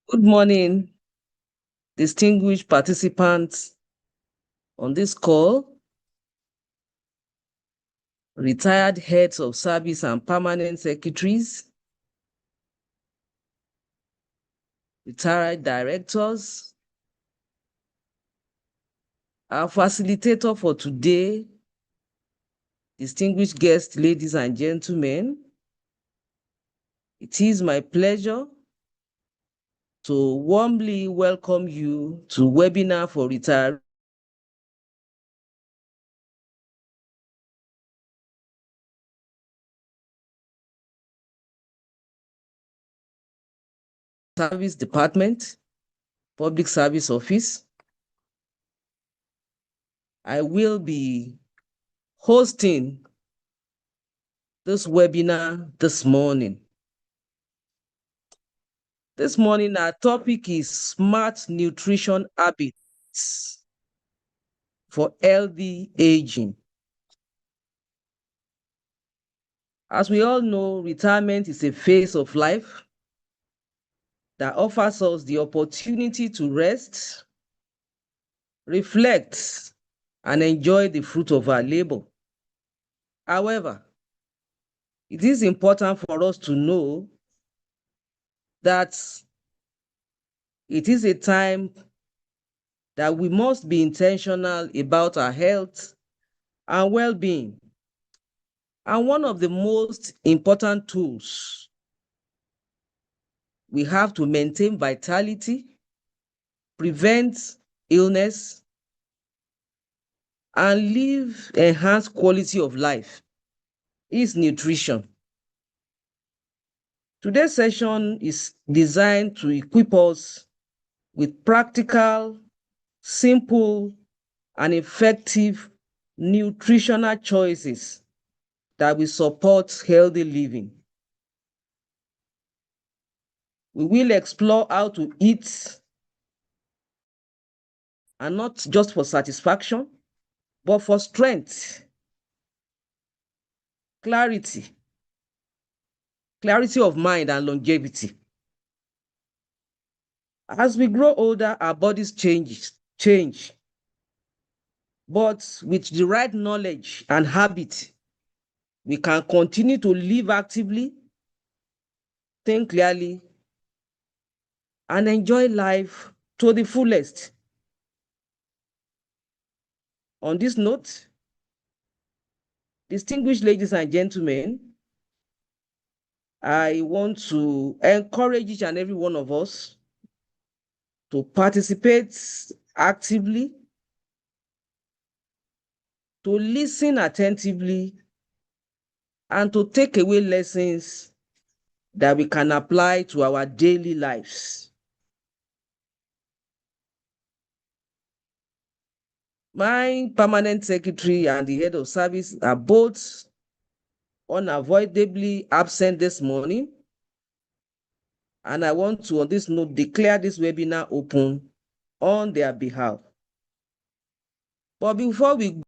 Good morning, distinguished participants on this call, retired heads of service and permanent secretaries, retired directors. Our facilitator for today, distinguished guests, ladies and gentlemen, it is my pleasure to warmly welcome you to webinar for retirees Service Department, Public Service Office. I will be hosting this webinar this morning. This morning, our topic is smart nutrition habits for healthy aging. As we all know, retirement is a phase of life that offers us the opportunity to rest, reflect, and enjoy the fruit of our labor. However, it is important for us to know that it is a time that we must be intentional about our health and well-being. And one of the most important tools we have to maintain vitality, prevent illness, and live enhanced quality of life is nutrition. Today's session is designed to equip us with practical, simple, and effective nutritional choices that will support healthy living. We will explore how to eat, and not just for satisfaction, but for strength, clarity of mind, and longevity. As we grow older, our bodies change, but with the right knowledge and habit, we can continue to live actively, think clearly, and enjoy life to the fullest. On this note, distinguished ladies and gentlemen, I want to encourage each and every one of us to participate actively, to listen attentively, and to take away lessons that we can apply to our daily lives. My permanent secretary and the head of service are both unavoidably absent this morning, and I want to, on this note, declare this webinar open on their behalf. But before we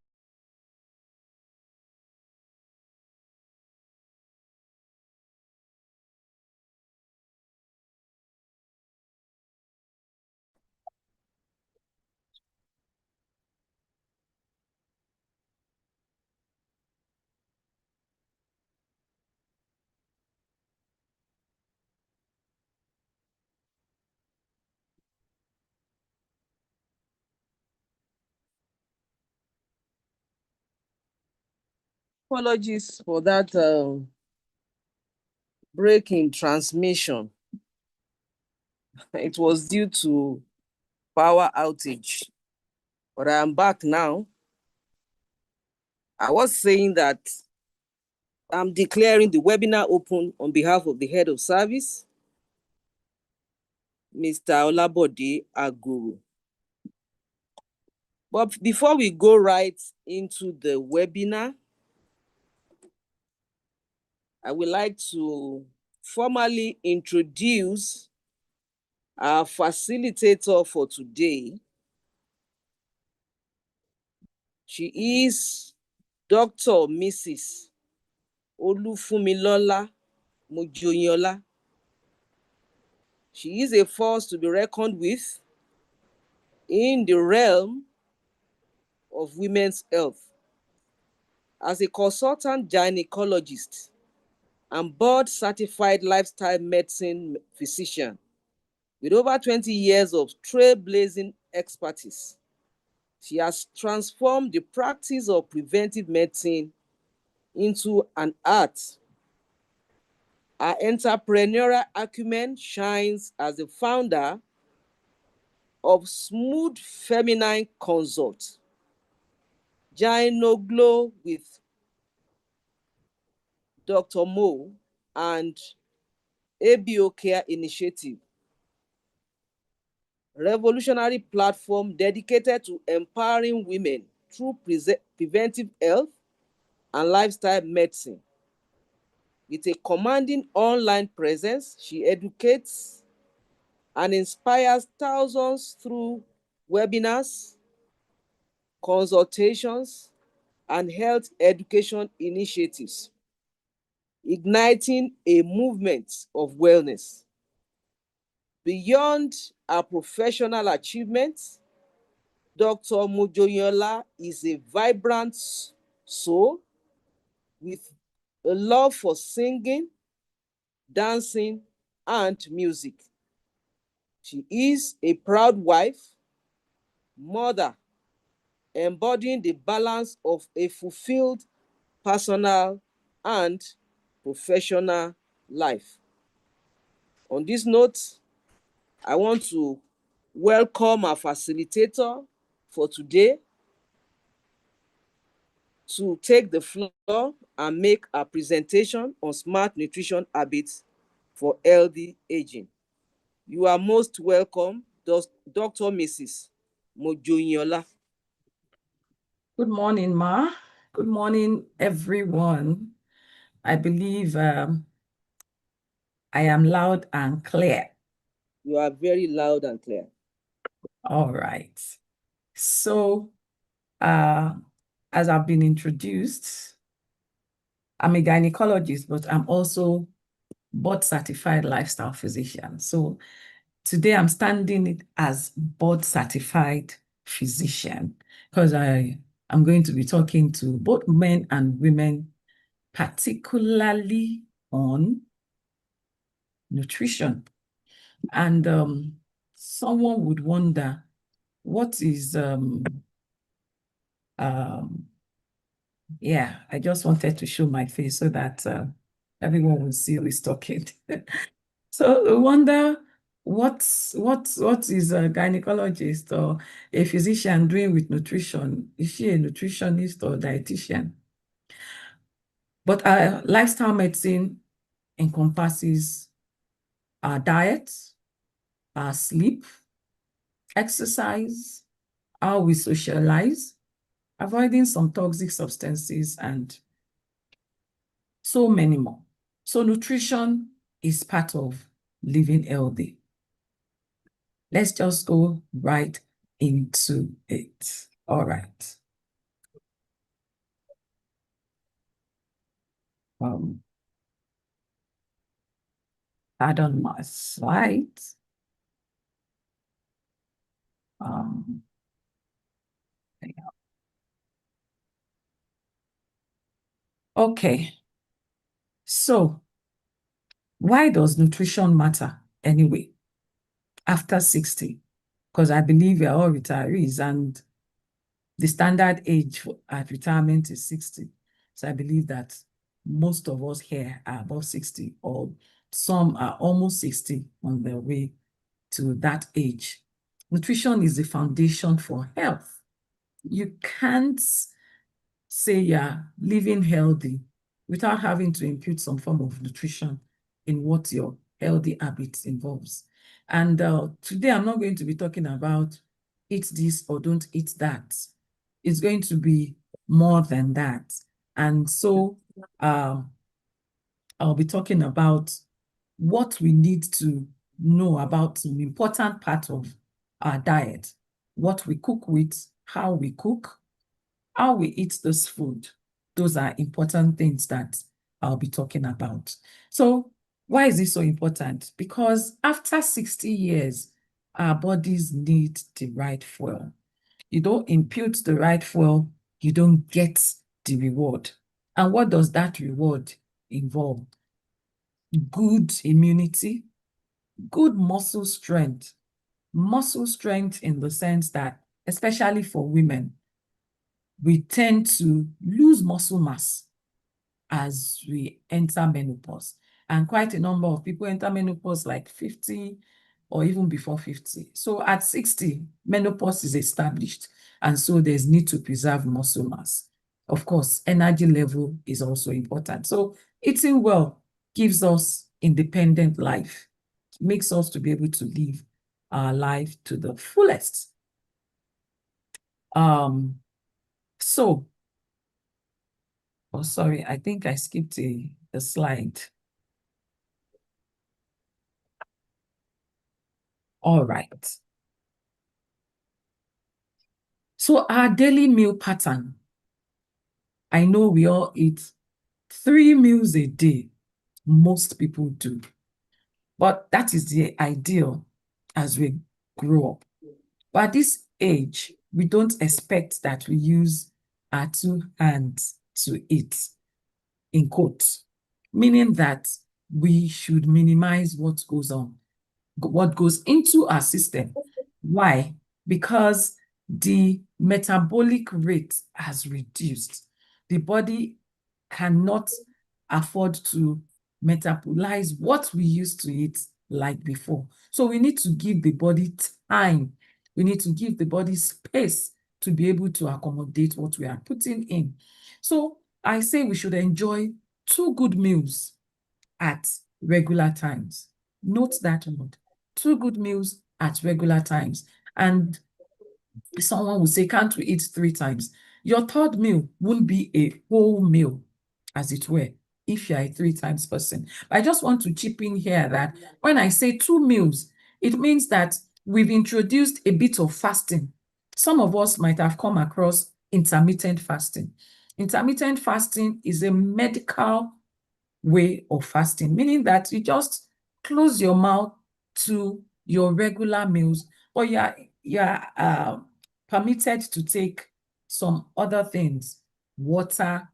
apologies for that break in transmission. It was due to power outage, but I am back now. I was saying that I'm declaring the webinar open on behalf of the head of service, Mr. Olabode Aguru. But before we go right into the webinar, I would like to formally introduce our facilitator for today. She is Dr. Mrs. Olufunmilola Mojoyinola. She is a force to be reckoned with in the realm of women's health. As a consultant gynecologist and board-certified lifestyle medicine physician with over 20 years of trailblazing expertise, she has transformed the practice of preventive medicine into an art. Her entrepreneurial acumen shines as the founder of Smooth Feminine Consult, Gynoglow with Dr. Mo, and ABO Care Initiative, revolutionary platform dedicated to empowering women through preventive health and lifestyle medicine. With a commanding online presence, she educates and inspires thousands through webinars, consultations, and health education initiatives, igniting a movement of wellness. Beyond her professional achievements, Dr. Mojoyinola is a vibrant soul with a love for singing, dancing, and music. She is a proud wife, mother, embodying the balance of a fulfilled personal and professional life. On this note, I want to welcome our facilitator for today to take the floor and make a presentation on smart nutrition habits for healthy aging. You are most welcome, Dr. Mrs. Mojoyinola. Good morning, Ma. Good morning, everyone. I believe I am loud and clear. You are very loud and clear. All right. So, as I've been introduced, I'm a gynecologist, but I'm also board certified lifestyle physician. So today I'm standing as board certified physician because I'm going to be talking to both men and women, particularly on nutrition. And someone would wonder, what is yeah, I just wanted to show my face so that everyone will see who is talking. So I wonder what is a gynecologist or a physician doing with nutrition? Is she a nutritionist or dietitian? But lifestyle medicine encompasses our diet, our sleep, exercise, how we socialize, avoiding some toxic substances, and so many more. So nutrition is part of living healthy. Let's just go right into it. All right. Pardon my slides. Okay. So why does nutrition matter anyway after 60? Because I believe we are all retirees and the standard age at retirement is 60. So I believe that most of us here are above 60, or some are almost 60 on their way to that age. Nutrition is the foundation for health. You can't say you're living healthy without having to impute some form of nutrition in what your healthy habits involves. And today I'm not going to be talking about eat this or don't eat that. It's going to be more than that. And so I'll be talking about what we need to know about an important part of our diet, what we cook with, how we cook, how we eat this food. Those are important things that I'll be talking about. So Why is this so important? Because after 60 years, our bodies need the right fuel. You don't impute the right fuel, you don't get the reward. And what does that reward involve? Good immunity, good muscle strength. Muscle strength in the sense that, especially for women, we tend to lose muscle mass as we enter menopause. And quite a number of people enter menopause like 50 or even before 50. So at 60, menopause is established. And so there's need to preserve muscle mass. Of course, energy level is also important. So eating well gives us independent life, makes us to be able to live our life to the fullest. So, oh, sorry, I think I skipped a slide. All right. So our daily meal pattern, I know we all eat 3 meals a day. Most people do. But that is the ideal as we grow up. But at this age, we don't expect that we use our 2 hands to eat, in quotes, meaning that we should minimize what goes into our system. Why? Because the metabolic rate has reduced. The body cannot afford to metabolize what we used to eat like before. So we need to give the body time. We need to give the body space to be able to accommodate what we are putting in. So I say we should enjoy 2 good meals at regular times. Note that word, 2 good meals at regular times. And someone will say, can't we eat 3 times? Your 3rd meal won't be a whole meal, as it were, if you're a 3 times person. I just want to chip in here that when I say 2 meals, it means that we've introduced a bit of fasting. Some of us might have come across intermittent fasting. Intermittent fasting is a medical way of fasting, meaning that you just close your mouth to your regular meals, but you're permitted to take some other things, water,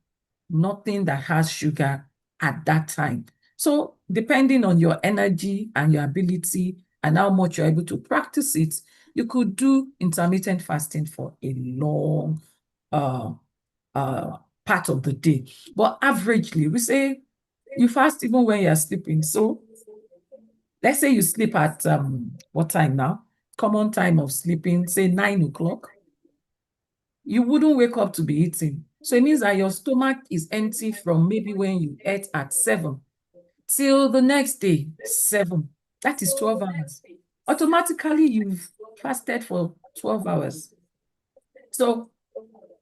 nothing that has sugar at that time. So depending on your energy and your ability and how much you're able to practice it, you could do intermittent fasting for a long part of the day. But averagely, we say you fast even when you're sleeping. So let's say you sleep at what time now? Common time of sleeping, say 9 o'clock. You wouldn't wake up to be eating. So it means that your stomach is empty from maybe when you ate at 7 till the next day, 7. That is 12 hours. Automatically, you've fasted for 12 hours. So,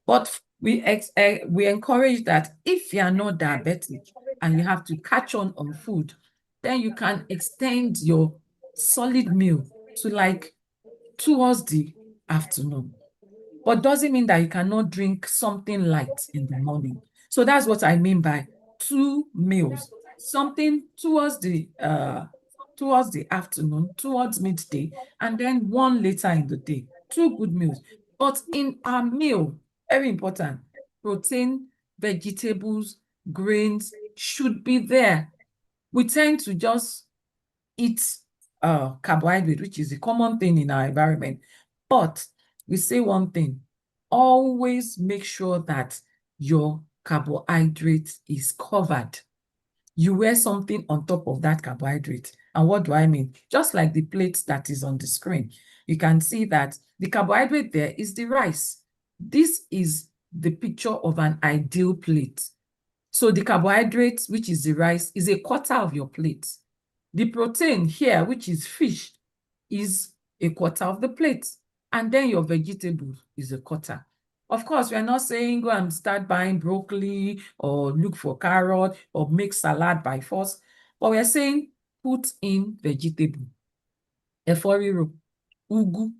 but we encourage that if you are not diabetic and you have to catch on food, then you can extend your solid meal to like towards the afternoon. But doesn't mean that you cannot drink something light in the morning. So that's what I mean by 2 meals. Something towards the afternoon, towards midday, and then 1 later in the day. 2 good meals. But in our meal, very important, protein, vegetables, grains should be there. We tend to just eat carbohydrate, which is a common thing in our environment. But we say one thing, always make sure that your carbohydrate is covered. You wear something on top of that carbohydrate. And what do I mean? Just like the plate that is on the screen, you can see that the carbohydrate there is the rice. This is the picture of an ideal plate. So the carbohydrate, which is the rice, is a quarter of your plate. The protein here, which is fish, is a quarter of the plate. And then your vegetable is a quarter. Of course, we are not saying go and start buying broccoli or look for carrot or make salad by force. But we are saying put in vegetable. Ẹ̀fọ́ rírò, ugu,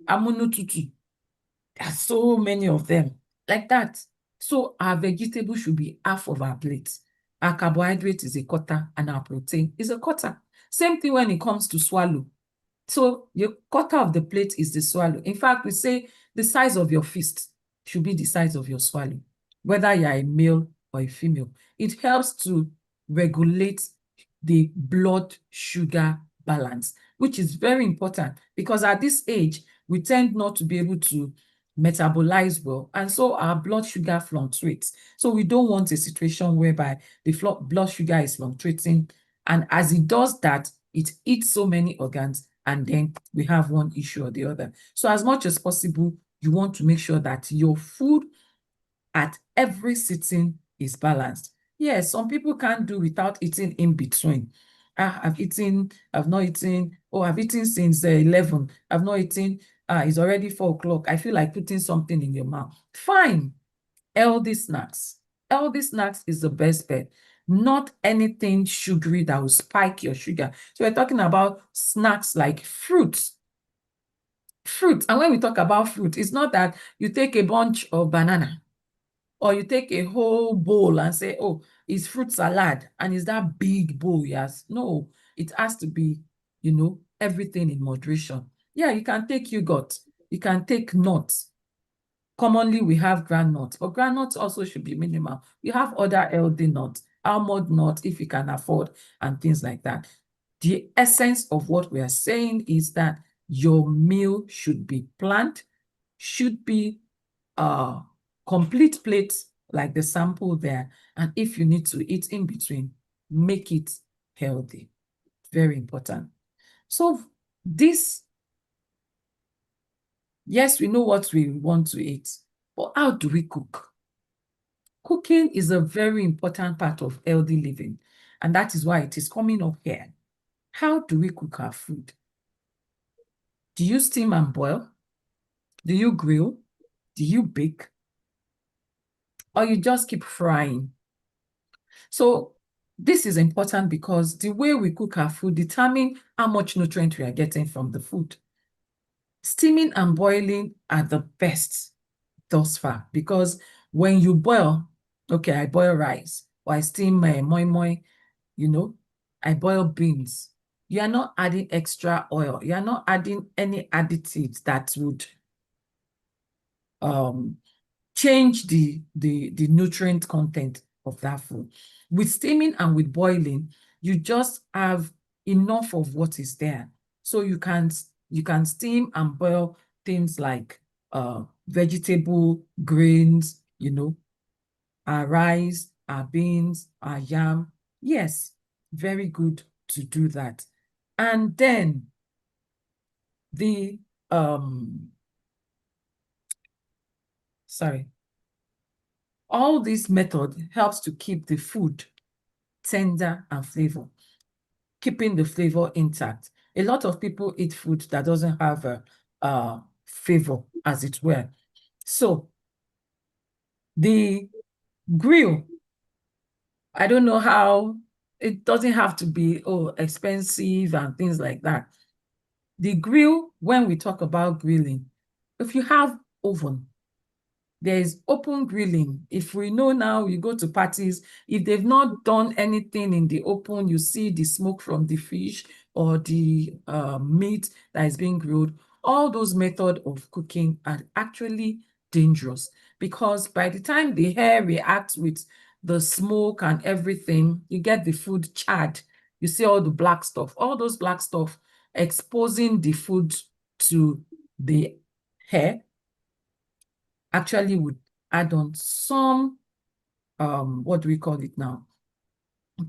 amúnútutù. There are so many of them like that. So our vegetable should be half of our plate. Our carbohydrate is a quarter and our protein is a quarter. Same thing when it comes to swallow. So your quarter of the plate is the swallow. In fact, we say the size of your fist should be the size of your swallow, whether you're a male or a female. It helps to regulate the blood sugar balance, which is very important because at this age, we tend not to be able to metabolize well, and so our blood sugar fluctuates. So we don't want a situation whereby the blood sugar is fluctuating, and as it does that, it eats so many organs, and then we have one issue or the other. So as much as possible, you want to make sure that your food at every sitting is balanced. Yes, some people can't do without eating in between. I've eaten, I've not eaten, oh, I've eaten since 11. I've not eaten, it's already 4 o'clock. I feel like putting something in your mouth. Fine. Healthy snacks. Healthy snacks is the best bet. Not anything sugary that will spike your sugar. So we're talking about snacks like fruits. Fruit. And when we talk about fruit, it's not that you take a bunch of banana or you take a whole bowl and say, oh, it's fruit salad, and it's that big bowl. Yes. No, it has to be, everything in moderation. Yeah, you can take yogurt. You can take nuts. Commonly, we have groundnuts, but groundnuts also should be minimal. You have other healthy nuts, almond nuts, if you can afford, and things like that. The essence of what we are saying is that your meal should be planned, should be complete plate like the sample there. And if you need to eat in between, make it healthy. Very important. So this, yes, we know what we want to eat, but how do we cook? Cooking is a very important part of healthy living, and that is why it is coming up here. How do we cook our food? Do you steam and boil? Do you grill? Do you bake? Or you just keep frying? So this is important because the way we cook our food determines how much nutrient we are getting from the food. Steaming and boiling are the best thus far because when you boil, okay, I boil rice or I steam my moi moi, I boil beans. You are not adding extra oil. You are not adding any additives that would change the nutrient content of that food. With steaming and with boiling, you just have enough of what is there. So you can steam and boil things like vegetable, grains, our rice, our beans, our yam. Yes, very good to do that. And then the all this method helps to keep the food tender and flavor, keeping the flavor intact. A lot of people eat food that doesn't have a flavor, as it were. So the grill, I don't know how, it doesn't have to be expensive and things like that. The grill, when we talk about grilling, if you have oven, there is open grilling. If we know now, you go to parties, if they've not done anything in the open, you see the smoke from the fish or the meat that is being grilled. All those methods of cooking are actually dangerous because by the time the hair reacts with the smoke and everything, you get the food charred. You see all the black stuff, all those black stuff exposing the food to the hair actually would add on some, what do we call it now?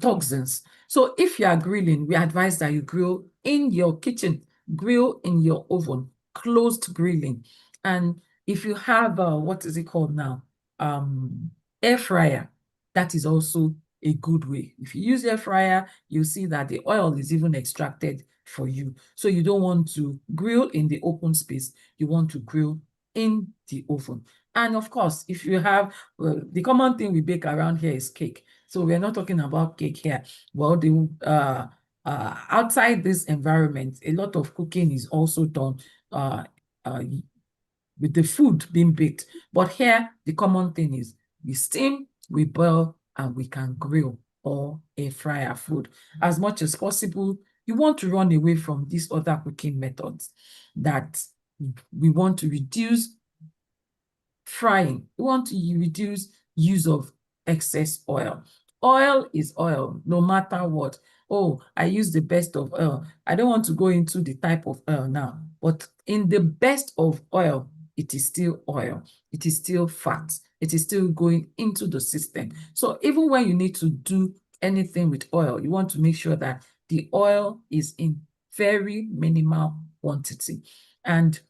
Toxins. So if you are grilling, we advise that you grill in your kitchen, grill in your oven, closed grilling. And if you have, what is it called now? Air fryer, that is also a good way. If you use air fryer, you'll see that the oil is even extracted for you. So you don't want to grill in the open space. You want to grill in the oven. And of course, if you have, the common thing we bake around here is cake. So we're not talking about cake here. Well, outside this environment, a lot of cooking is also done with the food being baked. But here, the common thing is we steam, we boil, and we can grill or air fryer food. As much as possible, you want to run away from these other cooking methods that we want to reduce frying. We want to reduce use of excess oil. Oil is oil, no matter what. Oh, I use the best of oil. I don't want to go into the type of oil now, but in the best of oil, it is still oil. It is still fat. It is still going into the system. So even when you need to do anything with oil, you want to make sure that the oil is in very minimal quantity. And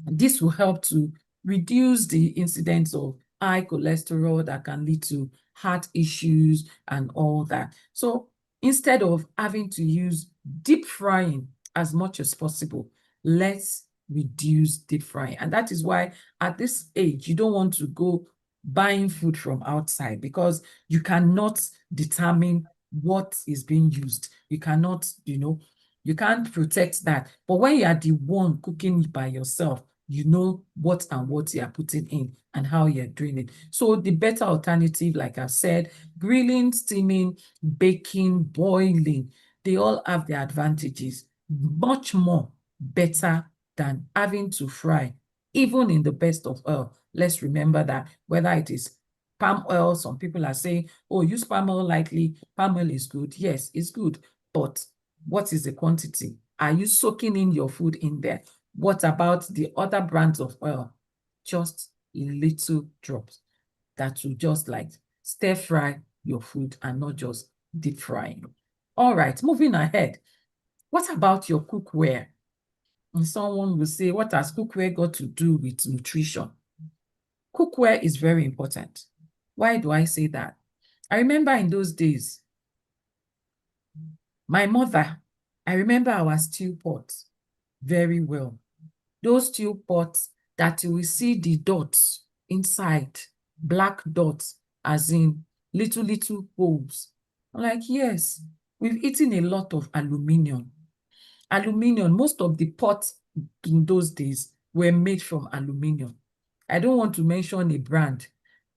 this will help to reduce the incidence of high cholesterol that can lead to heart issues and all that. So instead of having to use deep frying as much as possible, let's reduce deep frying. And that is why at this age, you don't want to go buying food from outside because you cannot determine what is being used. You cannot, you can't protect that. But when you are the one cooking by yourself, you know what and what you are putting in and how you're doing it. So the better alternative, like I said, grilling, steaming, baking, boiling, they all have their advantages, much more better than having to fry, even in the best of oil. Let's remember that whether it is palm oil, some people are saying, oh, use palm oil lightly. Palm oil is good. Yes, it's good. But what is the quantity? Are you soaking in your food in there? What about the other brands of oil? Just little drops that will just like stir fry your food and not just deep frying. All right, moving ahead. What about your cookware? And someone will say, what has cookware got to do with nutrition? Cookware is very important. Why do I say that? I remember in those days, my mother, I remember our stew pot very well. Those stew pots that you will see the dots inside, black dots, as in little holes. I'm like, yes, we've eaten a lot of aluminium. Aluminium, most of the pots in those days were made from aluminium. I don't want to mention a brand.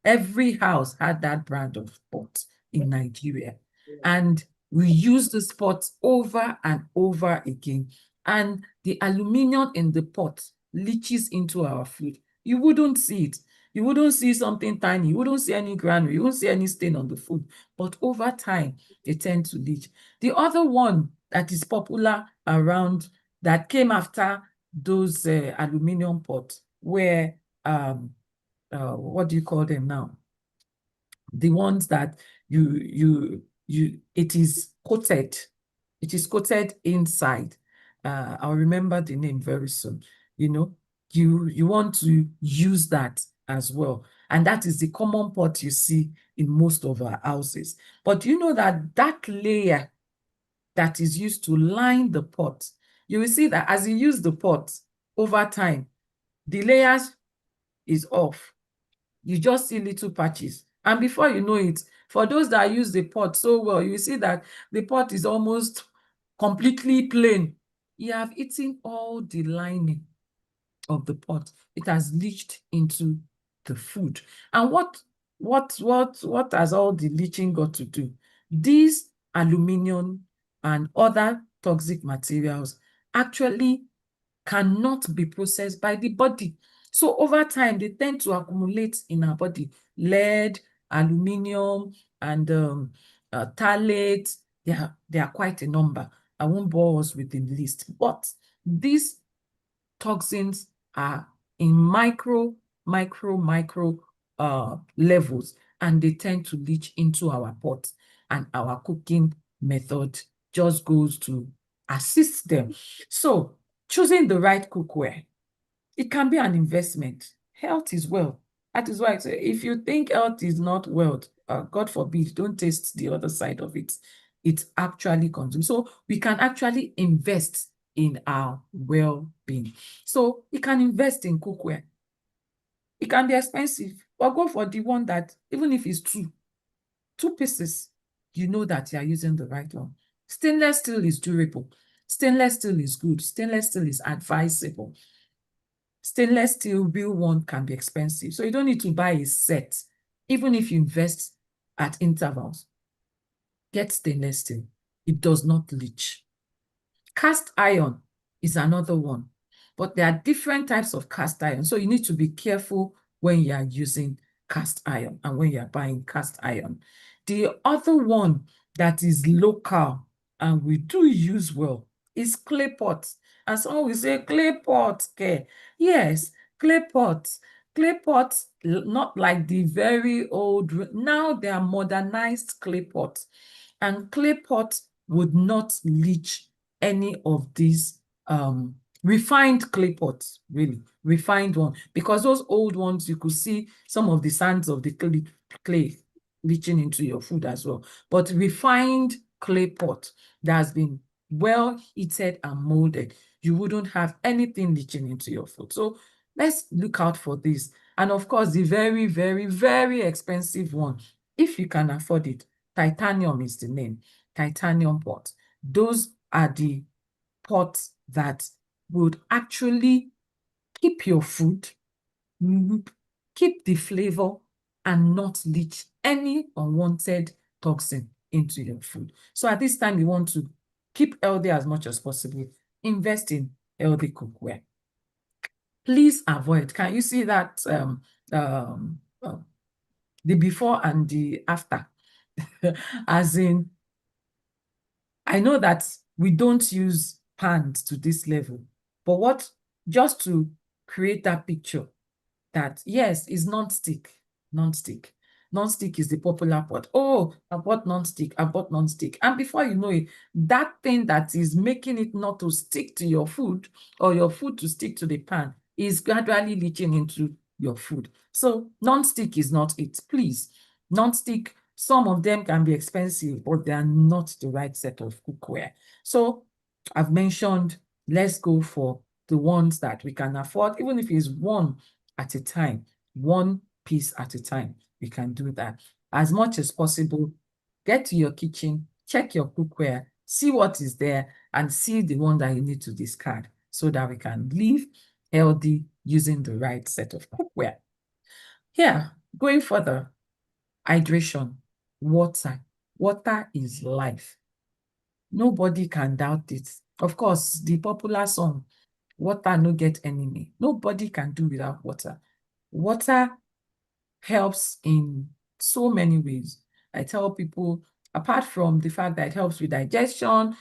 Every house had that brand of pot in Nigeria. And we use this pot over and over again. And the aluminium in the pot leaches into our food. You wouldn't see it. You wouldn't see something tiny. You wouldn't see any granule. You wouldn't see any stain on the food. But over time, they tend to leach. The other one that is popular around that came after those aluminium pots were, what do you call them now? The ones that it is coated. It is coated inside. I'll remember the name very soon. You want to use that as well. And that is the common pot you see in most of our houses. But you know that that layer that is used to line the pot, you will see that as you use the pot over time, the layers is off. You just see little patches. And before you know it, for those that use the pot so well, you see that the pot is almost completely plain. You have eaten all the lining of the pot. It has leached into the food. And what has all the leaching got to do? These aluminium and other toxic materials actually cannot be processed by the body. So over time, they tend to accumulate in our body. Lead, aluminium, and phthalates, they are quite a number. I won't bore us with the list, but these toxins are in micro levels, and they tend to leach into our pot, and our cooking method just goes to assist them. So choosing the right cookware, it can be an investment. Health is wealth. That is why I say, if you think health is not wealth, God forbid, don't taste the other side of it. It's actually consumed. So we can actually invest in our well-being. So you can invest in cookware. It can be expensive, but go for the one that, even if it's two pieces, you know that you are using the right one. Stainless steel is durable. Stainless steel is good. Stainless steel is advisable. Stainless steel real one can be expensive. So you don't need to buy a set, even if you invest at intervals. Get stainless steel. It does not leach. Cast iron is another one, but there are different types of cast iron. So you need to be careful when you are using cast iron and when you are buying cast iron. The other one that is local and we do use well is clay pots. And someone will say, clay pots, okay. Yes, clay pots. Clay pots, not like the very old, now they are modernized clay pots. And clay pots would not leach any of these refined clay pots, really, refined one. Because those old ones, you could see some of the sands of the clay leaching into your food as well. But refined clay pot that has been well heated and molded, you wouldn't have anything leaching into your food. So let's look out for this. And of course, the very, very, very expensive one, if you can afford it, titanium is the name, titanium pot. Those are the pots that would actually keep your food, keep the flavor, and not leach any unwanted toxin into your food. So at this time, you want to keep healthy as much as possible. Invest in healthy cookware. Please avoid. Can you see that the before and the after? As in, I know that we don't use pans to this level, but just to create that picture that, yes, it's non-stick, non-stick. Non-stick is the popular pot. Oh, I bought non-stick, I bought non-stick. And before you know it, that thing that is making it not to stick to your food or your food to stick to the pan is gradually leaching into your food. So non-stick is not it, please. Non-stick, some of them can be expensive, but they are not the right set of cookware. So I've mentioned, let's go for the ones that we can afford, even if it's one at a time, one piece at a time. We can do that. As much as possible, get to your kitchen, check your cookware, see what is there, and see the one that you need to discard so that we can live healthy using the right set of cookware. Yeah, going further, hydration, water. Water is life. Nobody can doubt it. Of course, the popular song, water no get enemy. Nobody can do without water. Water helps in so many ways. I tell people, apart from the fact that it helps with digestion,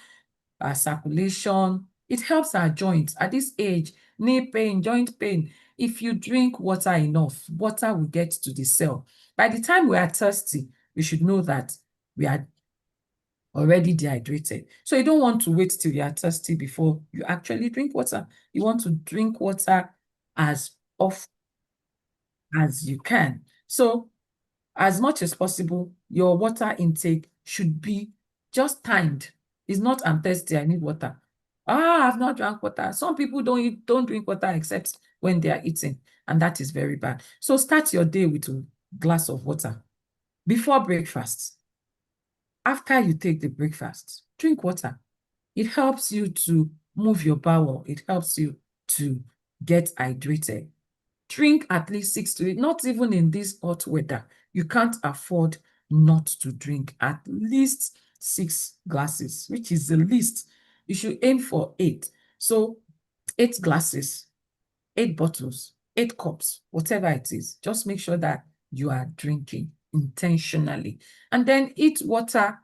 circulation, it helps our joints. At this age, knee pain, joint pain, if you drink water enough, water will get to the cell. By the time we are thirsty, we should know that we are already dehydrated. So you don't want to wait till you are thirsty before you actually drink water. You want to drink water as often as you can. So as much as possible, your water intake should be just timed. It's not, I'm thirsty, I need water. I've not drank water. Some people don't drink water except when they are eating, and that is very bad. So start your day with a glass of water before breakfast. After you take the breakfast, drink water. It helps you to move your bowel. It helps you to get hydrated. Drink at least 6 to 8, not even in this hot weather. You can't afford not to drink at least 6 glasses, which is the least. You should aim for 8. So 8 glasses, 8 bottles, 8 cups, whatever it is. Just make sure that you are drinking intentionally. And then eat water,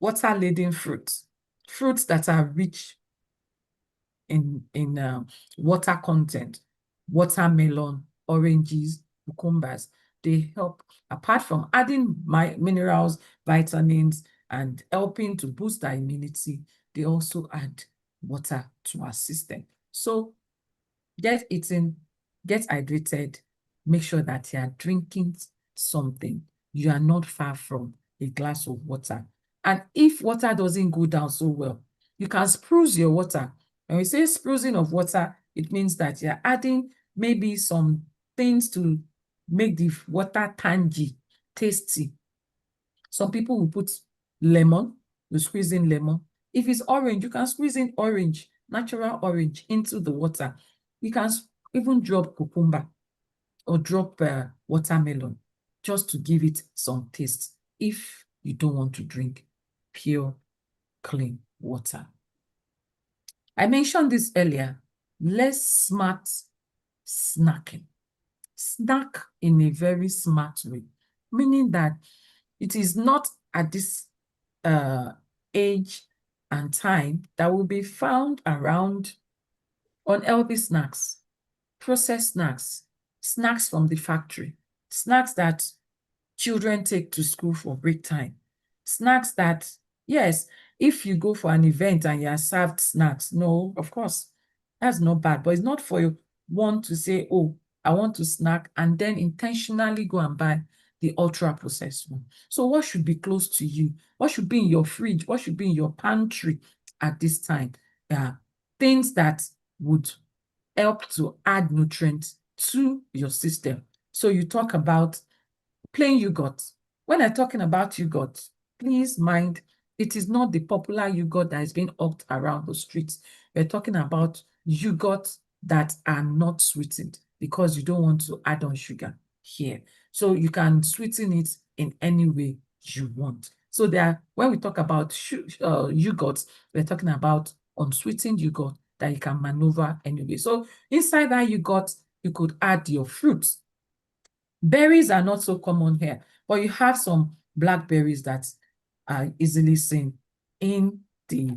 water-laden fruits, fruits that are rich in water content, watermelon, oranges, cucumbers. They help, apart from adding minerals, vitamins, and helping to boost our immunity, they also add water to our system. So get eating, get hydrated, make sure that you are drinking something. You are not far from a glass of water. And if water doesn't go down so well, you can spruce your water. When we say sprucing of water, it means that you're adding maybe some things to make the water tangy, tasty. Some people will put lemon, you squeeze in lemon. If it's orange, you can squeeze in orange, natural orange into the water. You can even drop cucumber or drop watermelon just to give it some taste. If you don't want to drink pure, clean water. I mentioned this earlier, less smart snacking. Snack in a very smart way, meaning that it is not at this age and time that will be found around unhealthy snacks, processed snacks, snacks from the factory, snacks that children take to school for break time, snacks that, yes, if you go for an event and you are served snacks, no, of course, that's not bad, but it's not for you one to say, oh, I want to snack and then intentionally go and buy the ultra processed one. So what should be close to you? What should be in your fridge? What should be in your pantry at this time? Things that would help to add nutrients to your system. So you talk about plain yogurt. When I'm talking about yogurt, please mind, it is not the popular yogurt that is being hawked around the streets. We're talking about yogurt that are not sweetened because you don't want to add on sugar here. So you can sweeten it in any way you want. So when we talk about yogurt, we're talking about unsweetened yogurt that you can maneuver anyway. So inside that yogurt, you could add your fruits. Berries are not so common here, but you have some blackberries that are easily seen in the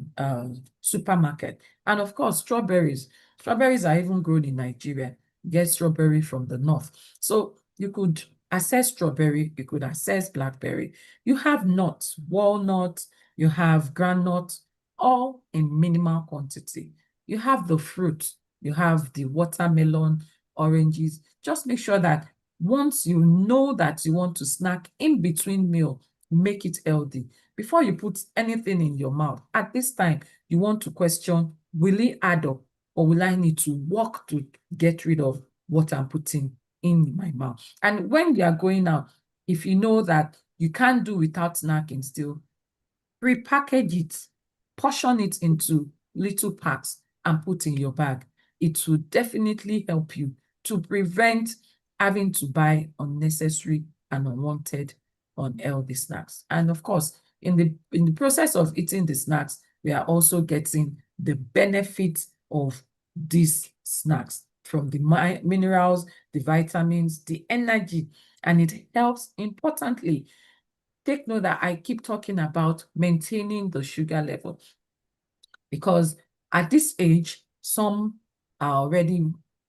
supermarket. And of course, strawberries. Strawberries are even grown in Nigeria. You get strawberry from the north. So you could access strawberry, you could access blackberry. You have nuts, walnut, you have granite, all in minimal quantity. You have the fruit, you have the watermelon, oranges. Just make sure that once you know that you want to snack in between meal, make it healthy. Before you put anything in your mouth, at this time, you want to question, will it add up or will I need to work to get rid of what I'm putting in my mouth? And when you are going out, if you know that you can't do without snacking still, prepackage it, portion it into little packs and put in your bag. It will definitely help you to prevent having to buy unnecessary and unwanted unhealthy snacks. And of course, in the process of eating the snacks, we are also getting the benefits of these snacks from the minerals, the vitamins, the energy, and it helps importantly. Take note that I keep talking about maintaining the sugar level because at this age, some are already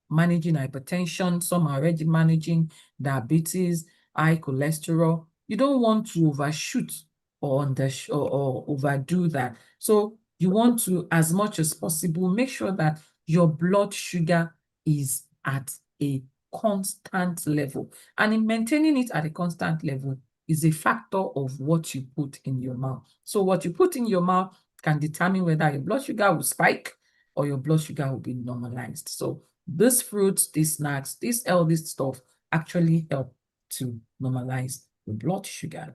managing hypertension, some are already managing diabetes, high cholesterol. You don't want to overshoot or overdo that. So you want to, as much as possible, make sure that your blood sugar is at a constant level. And in maintaining it at a constant level is a factor of what you put in your mouth. So what you put in your mouth can determine whether your blood sugar will spike or your blood sugar will be normalized. So these fruits, these snacks, this healthy stuff actually help to normalize the blood sugar.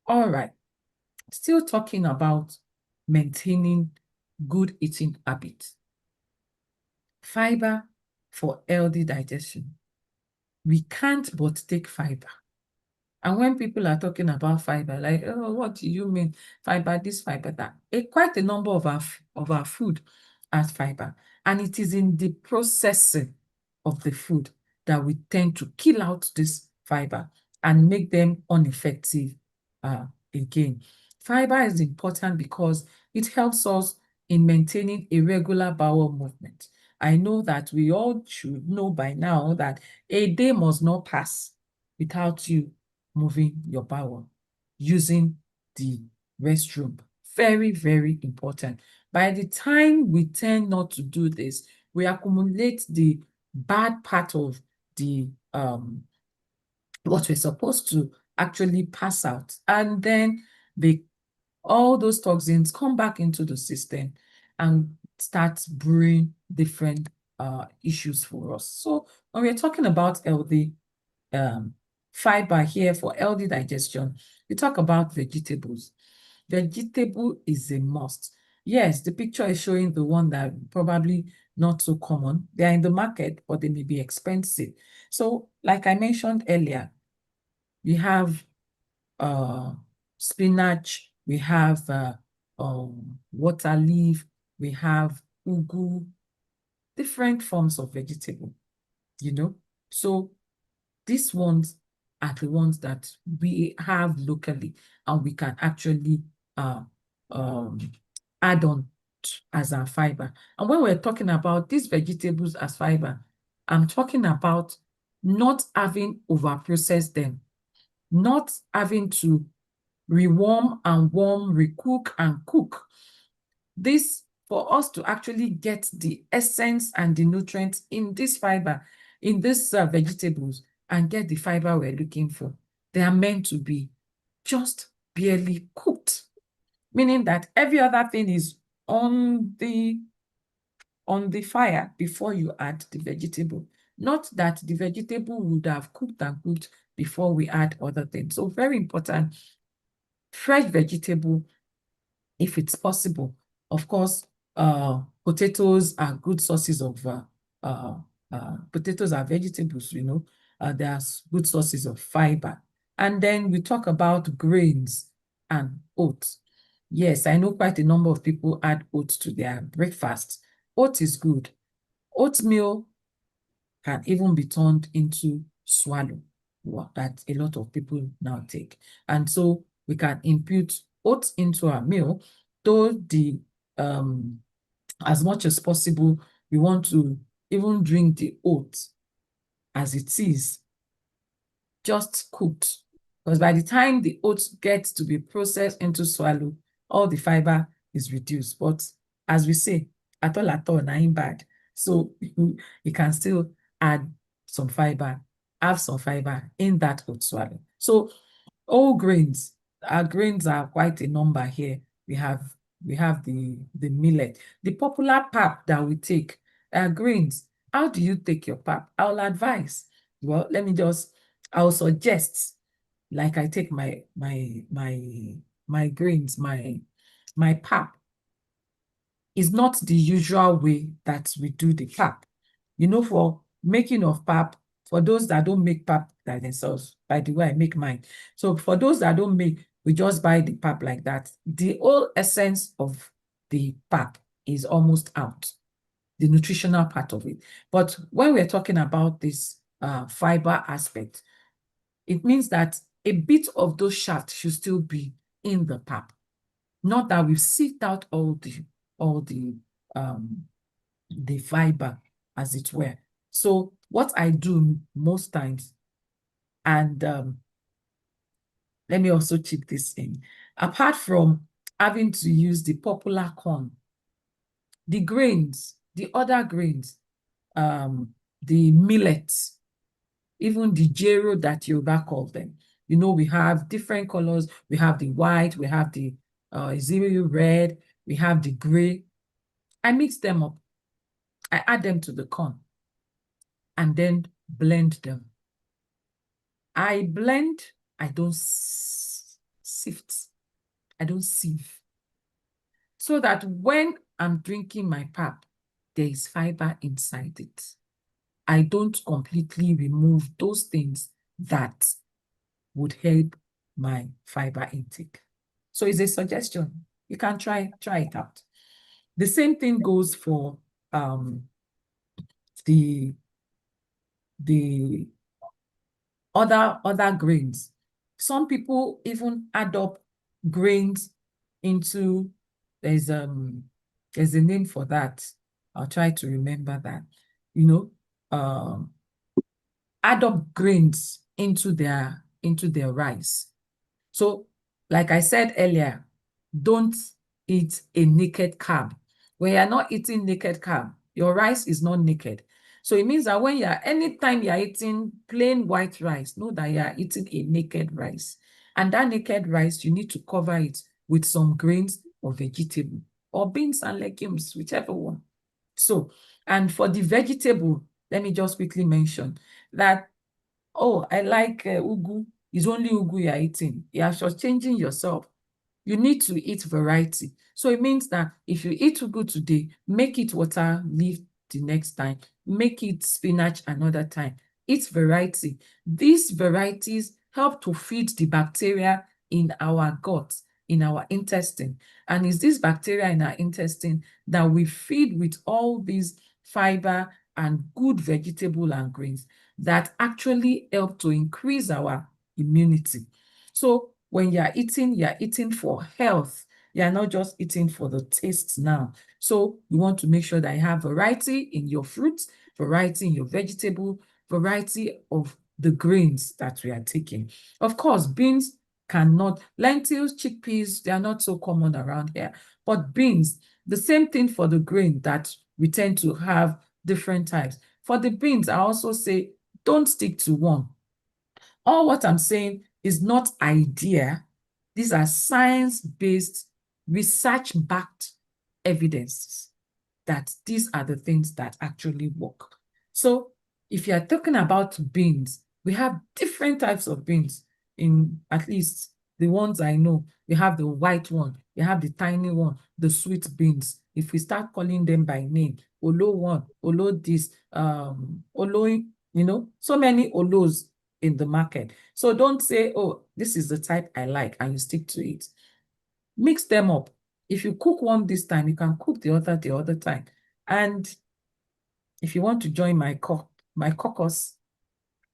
All right, still talking about maintaining good eating habits. Fiber for healthy digestion. We can't but take fiber. And when people are talking about fiber, like, oh, what do you mean? Fiber, this, fiber, that. Quite a number of our food has fiber. And it is in the processing of the food that we tend to kill out this fiber and make them ineffective again. Fiber is important because it helps us in maintaining a regular bowel movement. I know that we all should know by now that a day must not pass without you moving your bowel, using the restroom. Very, very important. By the time we tend not to do this, we accumulate the bad part of the what we're supposed to actually pass out. And then all those toxins come back into the system and start brewing different issues for us. So when we're talking about healthy fiber here for healthy digestion, we talk about vegetables. Vegetable is a must. Yes, the picture is showing the one that probably not so common. They are in the market, but they may be expensive. So like I mentioned earlier, we have spinach, we have water leaf, we have ugu, different forms of vegetable, So these ones are the ones that we have locally and we can actually add on as our fiber. And when we're talking about these vegetables as fiber, I'm talking about not having over-processed them, not having to rewarm and warm, recook and cook. This, for us to actually get the essence and the nutrients in this fiber, in these vegetables, and get the fiber we're looking for, they are meant to be just barely cooked, meaning that every other thing is on the fire before you add the vegetable. Not that the vegetable would have cooked and cooked before we add other things. So very important, fresh vegetable, if it's possible. Of course, potatoes are good sources of, potatoes are vegetables, they are good sources of fiber. And then we talk about grains and oats. Yes, I know quite a number of people add oats to their breakfast. Oat is good. Oatmeal can even be turned into swallow, that a lot of people now take. And so we can impute oats into our meal, though as much as possible, we want to even drink the oats as it is, just cooked. Because by the time the oats get to be processed into swallow, all the fiber is reduced. But as we say, at all, nothing bad. So you can still add some fiber, have some fiber in that oat swallow. So all grains, our grains are quite a number here. We have the millet. The popular pap that we take are grains. How do you take your pap? I'll advise. Well, I'll suggest, like I take my grains, my pap is not the usual way that we do the pap. For making of pap, for those that don't make pap by themselves, by the way, I make mine. So for those that don't make, we just buy the pap like that. The whole essence of the pap is almost out, the nutritional part of it. But when we're talking about this fiber aspect, it means that a bit of those shafts should still be in the pap. Not that we've sieved out all the fiber, as it were. So what I do most times, and let me also chip this in, apart from having to use the popular corn, the grains, the other grains, the millets, even the jero that Yoruba call them. We have different colors. We have the white, we have the zero red, we have the gray. I mix them up. I add them to the corn and then blend them. I blend, I don't sift, I don't sieve. So that when I'm drinking my pap, there is fiber inside it. I don't completely remove those things that would help my fiber intake. So it's a suggestion. You can try it out. The same thing goes for the other grains. Some people even add up grains into, there's a name for that. I'll try to remember that. Add up grains into their rice. So, like I said earlier, don't eat a naked carb. When you're not eating naked carb, your rice is not naked. So it means that anytime you're eating plain white rice, know that you're eating a naked rice. And that naked rice, you need to cover it with some grains or vegetable, or beans and legumes, whichever one. So, and for the vegetable, let me just quickly mention that, I like ugu. It's only ugu you're eating. You're just changing yourself. You need to eat variety. So it means that if you eat ugu today, make it water leaf the next time. Make it spinach another time. Eat variety. These varieties help to feed the bacteria in our gut, in our intestine. And it's this bacteria in our intestine that we feed with all these fiber and good vegetable and grains that actually help to increase our immunity. So when you're eating for health. You're not just eating for the taste now. So you want to make sure that you have variety in your fruits, variety in your vegetable, variety of the grains that we are taking. Of course, beans cannot, lentils, chickpeas, they are not so common around here. But beans, the same thing for the grain that we tend to have different types. For the beans, I also say, don't stick to one. All what I'm saying is not idea. These are science-based, research-backed evidences that these are the things that actually work. So if you are talking about beans, we have different types of beans. In at least the ones I know, we have the white one, we have the tiny one, the sweet beans. If we start calling them by name, Olo one, Olo this, Olo, so many Olos in the market. So don't say, oh, this is the type I like, and you stick to it. Mix them up. If you cook one this time, you can cook the other time. And if you want to join my caucus,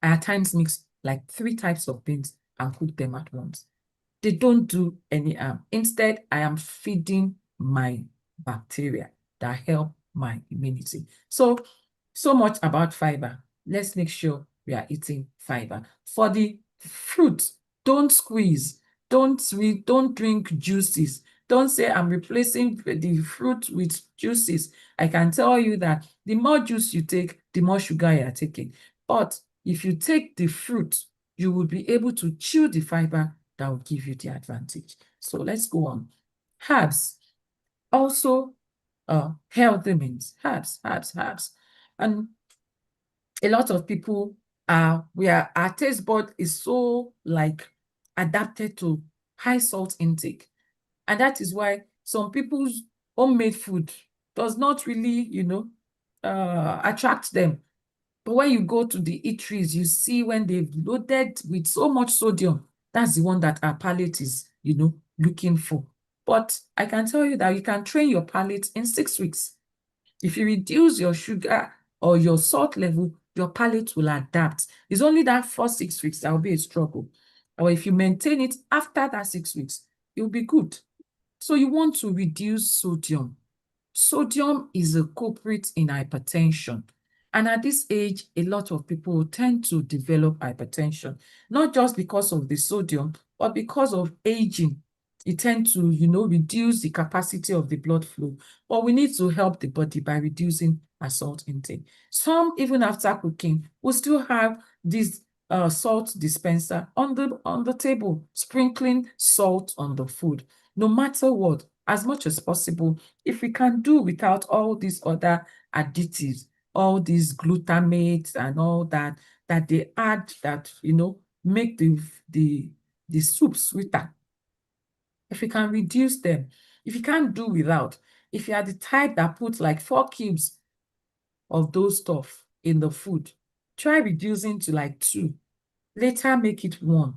I at times mix like 3 types of beans and cook them at once. They don't do any harm. Instead, I am feeding my bacteria that help my immunity. So much about fiber. Let's make sure we are eating fiber. For the fruit, don't squeeze. Don't drink juices. Don't say I'm replacing the fruit with juices. I can tell you that the more juice you take, the more sugar you are taking. But if you take the fruit, you will be able to chew the fiber that will give you the advantage. So let's go on. Herbs. Also, healthy means herbs. And a lot of people our taste bud is so like adapted to high salt intake. And that is why some people's homemade food does not really, attract them. But when you go to the eateries, you see when they've loaded with so much sodium, that's the one that our palate is, looking for. But I can tell you that you can train your palate in 6 weeks. If you reduce your sugar or your salt level, your palate will adapt. It's only that first 6 weeks that will be a struggle. Or if you maintain it after that 6 weeks, it will be good. So you want to reduce sodium. Sodium is a culprit in hypertension. And at this age, a lot of people tend to develop hypertension, not just because of the sodium, but because of aging. It tends to, reduce the capacity of the blood flow. But we need to help the body by reducing our salt intake. Some, even after cooking, will still have this salt dispenser on the table, sprinkling salt on the food. No matter what, as much as possible, if we can do without all these other additives, all these glutamates and all that they add that, make the soup sweeter. If we can reduce them, if you can't do without, if you are the type that puts like 4 cubes of those stuff in the food, try reducing to like 2. Later, make it 1.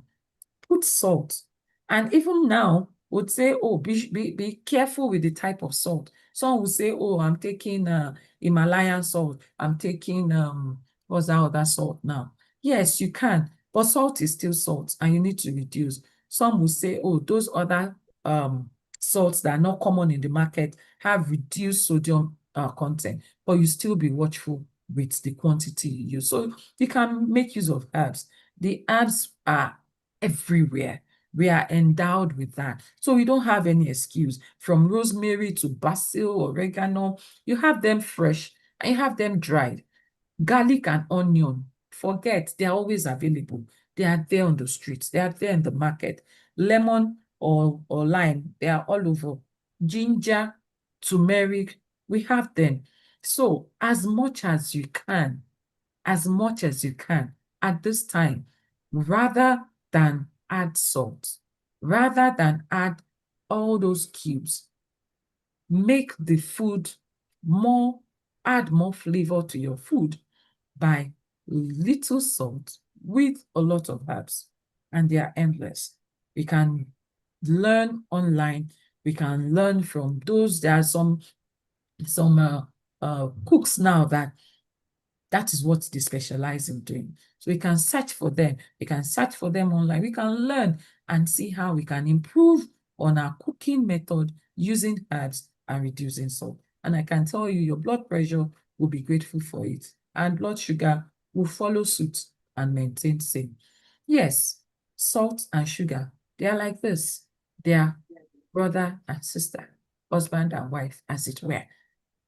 Put salt. And even now, would say, oh, be careful with the type of salt. Some will say, oh, I'm taking Himalayan salt. I'm taking, what's that other salt now? Yes, you can, but salt is still salt and you need to reduce. Some will say, oh, those other salts that are not common in the market have reduced sodium content, but you still be watchful with the quantity you use. So you can make use of herbs. The herbs are everywhere. We are endowed with that. So we don't have any excuse. From rosemary to basil, oregano, you have them fresh and you have them dried. Garlic and onion, forget, they are always available. They are there on the streets. They are there in the market. Lemon or lime, they are all over. Ginger, turmeric, we have them. So as much as you can, at this time, rather than add salt, rather than add all those cubes, make the food add more flavor to your food by little salt with a lot of herbs, and they are endless. We can learn online. We can learn from those. There are some cooks now that is what they specialize in doing. So we can search for them. We can search for them online. We can learn and see how we can improve on our cooking method using herbs and reducing salt. And I can tell you, your blood pressure will be grateful for it. And blood sugar will follow suit and maintain same. Yes, salt and sugar, they are like this. They are brother and sister, husband and wife, as it were.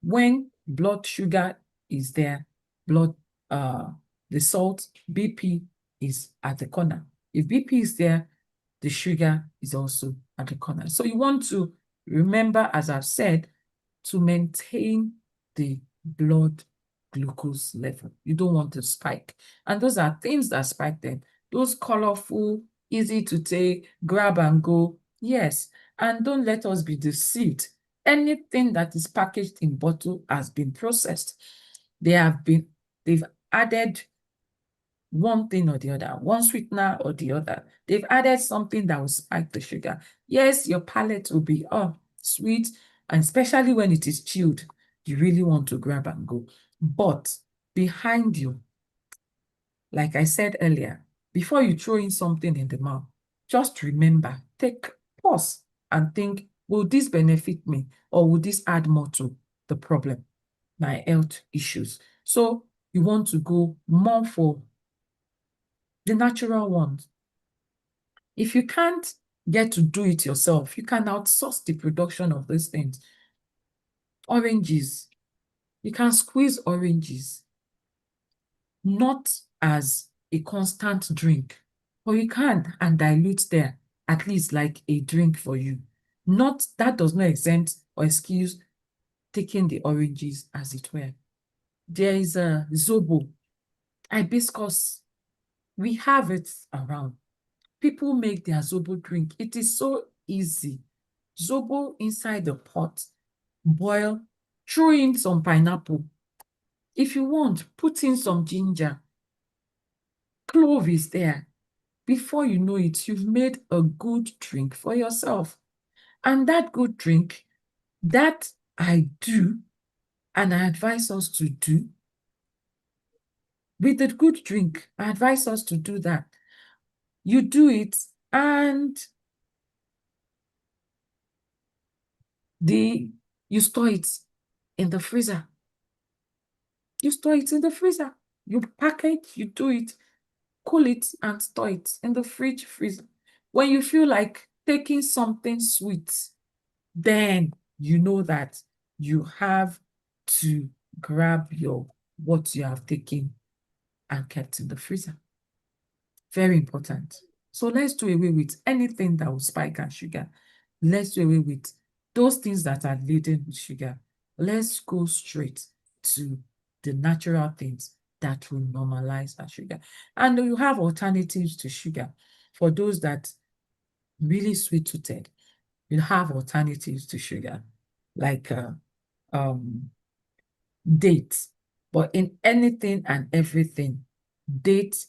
When blood sugar is there, blood the salt, BP is at the corner. If BP is there, the sugar is also at the corner. So you want to remember, as I've said, to maintain the blood glucose level. You don't want to spike. And those are things that spike them. Those colorful, easy to take, grab and go. Yes. And don't let us be deceived. Anything that is packaged in bottle has been processed. They've added one thing or the other, one sweetener or the other. They've added something that will spike the sugar. Yes, your palate will be, sweet, and especially when it is chilled, you really want to grab and go. But behind you, like I said earlier, before you throw in something in the mouth, just remember, take pause and think, will this benefit me or will this add more to the problem, my health issues? So you want to go more for the natural ones. If you can't get to do it yourself, you can outsource the production of these things. Oranges, you can squeeze oranges, not as a constant drink, but you can and dilute there, at least like a drink for you. Not, that does not exempt or excuse taking the oranges as it were. There is a zobo, hibiscus. We have it around. People make their zobo drink. It is so easy. Zobo inside the pot, boil, throw in some pineapple. If you want, put in some ginger. Clove is there. Before you know it, you've made a good drink for yourself. And that good drink, that I do, and I advise us to do, with the good drink, I advise us to do that. You do it, and you store it in the freezer. You store it in the freezer. You pack it, you do it, cool it, and store it in the freezer. When you feel like taking something sweet, then you know that you have to grab what you have taken and kept in the freezer. Very important. So let's do away with anything that will spike our sugar. Let's do away with those things that are laden with sugar. Let's go straight to the natural things that will normalize our sugar. And you have alternatives to sugar. For those that really sweet-toothed, you have alternatives to sugar, like dates. But in anything and everything, dates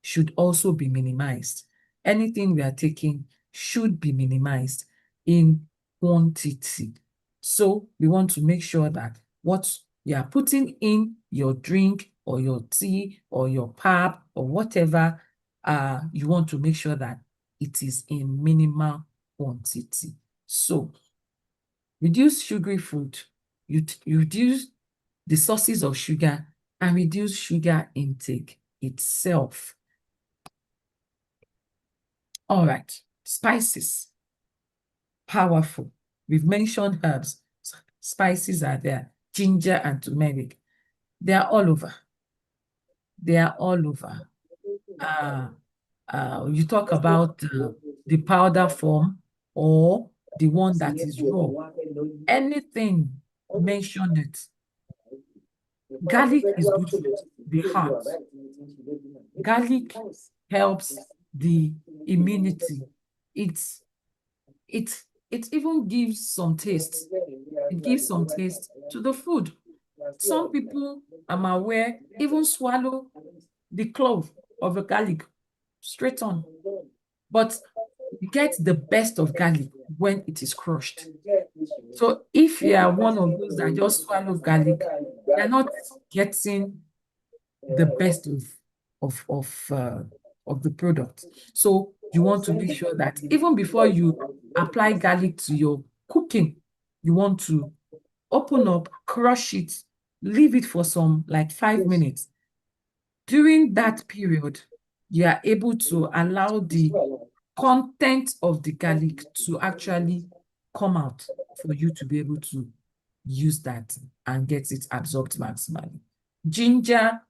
should also be minimized. Anything we are taking should be minimized in quantity. So we want to make sure that what you are putting in your drink or your tea or your pap or whatever, you want to make sure that it is in minimal quantity. So reduce sugary food, you reduce the sources of sugar and reduce sugar intake itself. All right, spices, powerful. We've mentioned herbs. Spices are there, ginger and turmeric. They are all over. They are all over. You talk about the powder form or the one that is raw. Anything, mention it. Garlic is good for the heart. Garlic helps the immunity. It even gives some taste. It gives some taste to the food. Some people, I'm aware, even swallow the clove of a garlic straight on. but you get the best of garlic when it is crushed. So if you are one of those that just swallow garlic, you're not getting the best of the product. So you want to make sure that even before you apply garlic to your cooking, you want to open up, crush it, leave it for some like 5 minutes. During that period, you are able to allow the content of the garlic to actually come out for you to be able to use that and get it absorbed maximally. Ginger,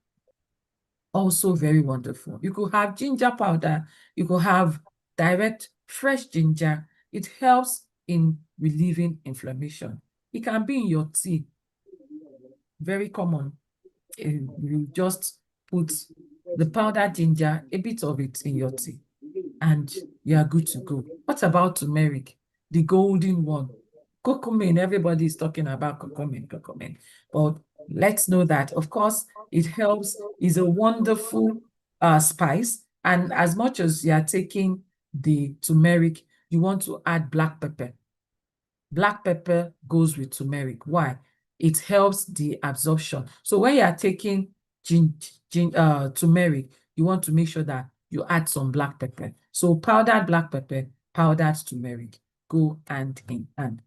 also very wonderful. You could have ginger powder, you could have direct fresh ginger. It helps in relieving inflammation. It can be in your tea, very common. You just put the powdered ginger, a bit of it in your tea, and you are good to go. What about turmeric, the golden one? Curcumin, everybody is talking about curcumin. But let's know that, of course, it helps, is a wonderful spice. And as much as you are taking the turmeric, you want to add black pepper. Black pepper goes with turmeric. Why? It helps the absorption. So when you are taking turmeric, you want to make sure that you add some black pepper. So powdered black pepper, powdered turmeric go hand in hand.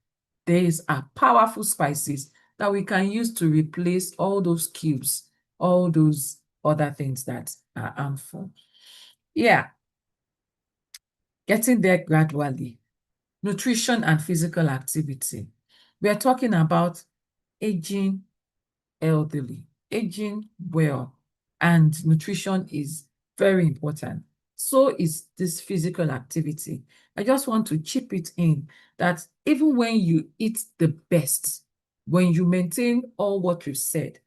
These are powerful spices that we can use to replace all those cubes, all those other things that are harmful. Yeah, getting there gradually. Nutrition and physical activity. We are talking about aging elderly, aging well, and nutrition is very important. So is this physical activity. I just want to chip it in that even when you eat the best, when you maintain all what you said,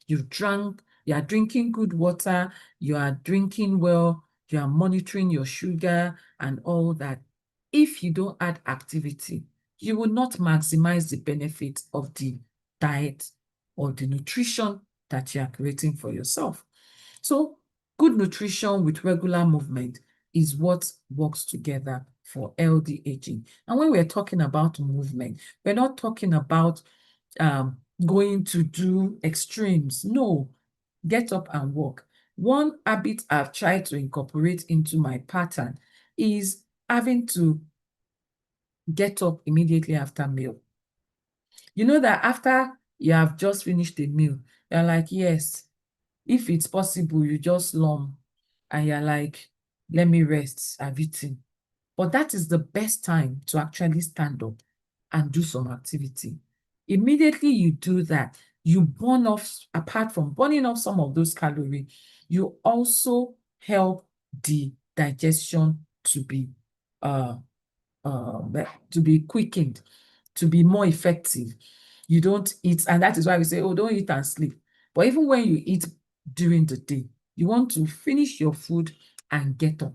you've drank, you are drinking good water, you are drinking well, you are monitoring your sugar and all that. If you don't add activity, you will not maximize the benefits of the diet or the nutrition that you are creating for yourself. So good nutrition with regular movement is what works together for healthy aging. And when we're talking about movement, we're not talking about going to do extremes. No, get up and walk. One habit I've tried to incorporate into my pattern is having to get up immediately after meal. You know that after you have just finished a meal, you're like, yes, if it's possible, you just lump and you're like, let me rest, I've eaten. But that is the best time to actually stand up and do some activity. Immediately you do that, you burn off, apart from burning off some of those calories, you also help the digestion to be quickened, to be more effective. You don't eat, and that is why we say, oh, don't eat and sleep. But even when you eat during the day, you want to finish your food and get up,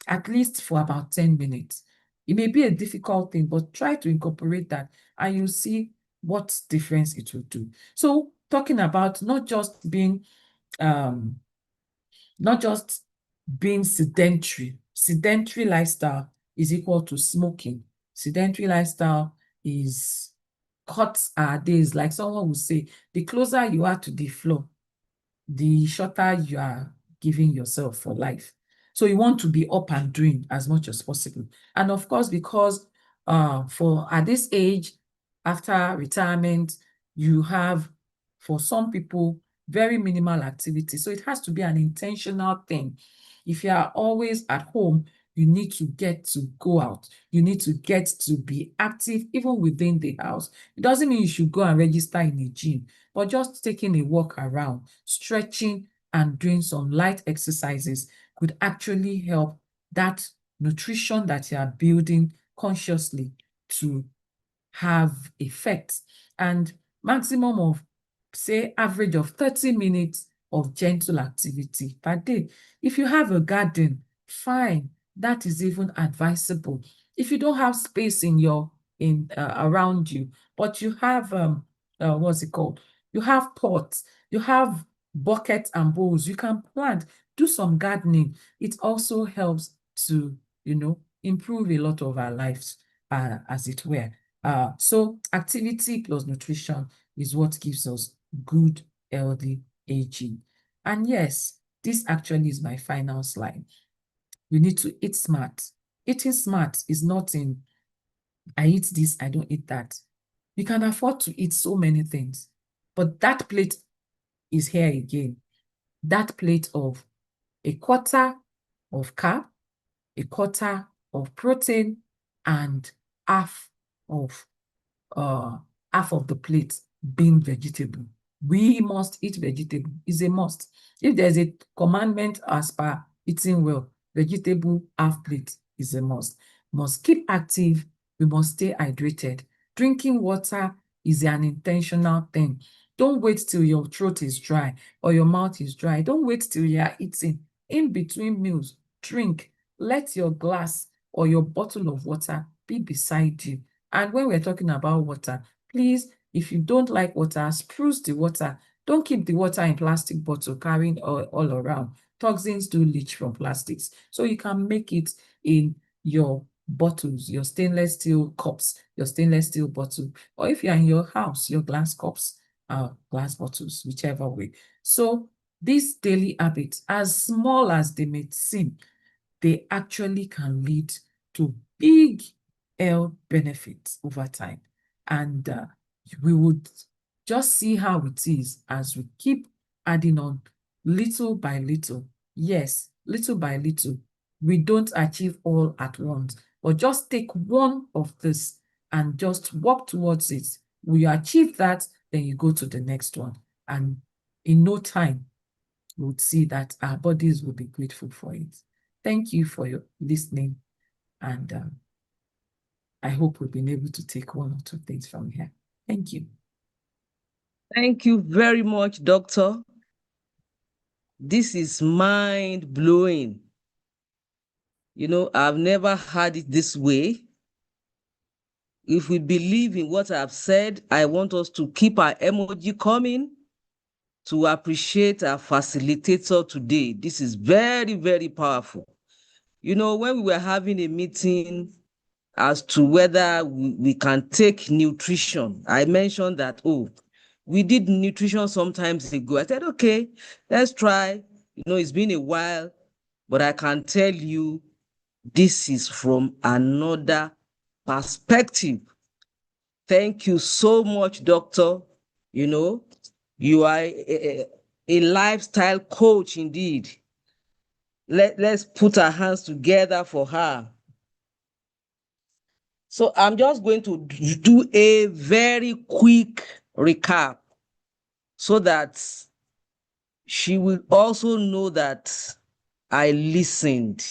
at least for about 10 minutes. It may be a difficult thing, but try to incorporate that and you'll see what difference it will do. So talking about not just being sedentary. Sedentary lifestyle is equal to smoking. Sedentary lifestyle is cuts our days. Like someone would say, the closer you are to the floor, the shorter you are giving yourself for life. So you want to be up and doing as much as possible. And of course, because for at this age, after retirement, you have, for some people, very minimal activity. So it has to be an intentional thing. If you are always at home, you need to get to go out. You need to get to be active even within the house. It doesn't mean you should go and register in a gym, but just taking a walk around, stretching and doing some light exercises could actually help that nutrition that you are building consciously to have effect. And maximum of, say, average of 30 minutes of gentle activity per day. If you have a garden, fine, that is even advisable. If you don't have space around you, but you have what's it called? You have pots, you have buckets and bowls, you can plant, do some gardening. It also helps to improve a lot of our lives, as it were. So activity plus nutrition is what gives us good, healthy aging. And yes, this actually is my final slide. We need to eat smart. Eating smart is not in, I eat this, I don't eat that. You can afford to eat so many things, but that plate is here again. That plate of a quarter of carb, a quarter of protein, and half of uh, half of the plate being vegetable. We must eat vegetable. It's a must. If there's a commandment as per eating well, vegetable half plate is a must. Must keep active. We must stay hydrated. Drinking water is an intentional thing. Don't wait till your throat is dry or your mouth is dry. Don't wait till you are eating. In between meals, drink. Let your glass or your bottle of water be beside you. And when we're talking about water, please, if you don't like water, spruce the water. Don't keep the water in plastic bottle carrying all around. Toxins do leach from plastics. So you can make it in your bottles, your stainless steel cups, your stainless steel bottle, or if you're in your house, your glass cups, glass bottles, whichever way. So these daily habits, as small as they may seem, they actually can lead to big health benefits over time. And we would just see how it is as we keep adding on little by little. Yes, little by little. We don't achieve all at once, but just take one of this and just walk towards it. When you achieve that, then you go to the next one. And in no time, we would see that our bodies will be grateful for it. Thank you for your listening, and I hope we've been able to take one or two things from here. Thank you. Thank you very much, Doctor. This is mind-blowing. I've never had it this way. If we believe in what I've said, I want us to keep our emoji coming to appreciate our facilitator today. This is very, very powerful. When we were having a meeting as to whether we can take nutrition, I mentioned that, we did nutrition sometimes ago. I said, okay, let's try. It's been a while, but I can tell you this is from another perspective. Thank you so much, Doctor. You are a lifestyle coach indeed. Let's put our hands together for her. So I'm just going to do a very quick recap so that she will also know that I listened.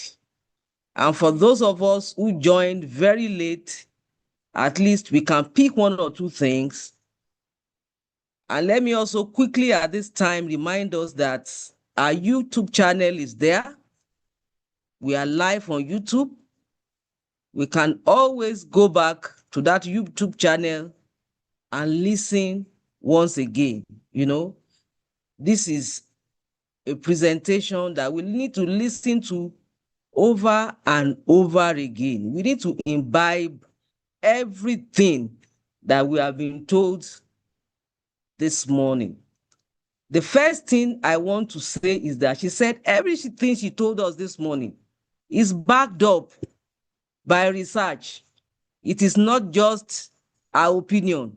And for those of us who joined very late, at least we can pick one or two things. And let me also quickly at this time remind us that our YouTube channel is there. We are live on YouTube. We can always go back to that YouTube channel and listen once again. This is a presentation that we need to listen to over and over again. We need to imbibe everything that we have been told this morning. The first thing I want to say is that she said everything she told us this morning is backed up by research. It is not just our opinion.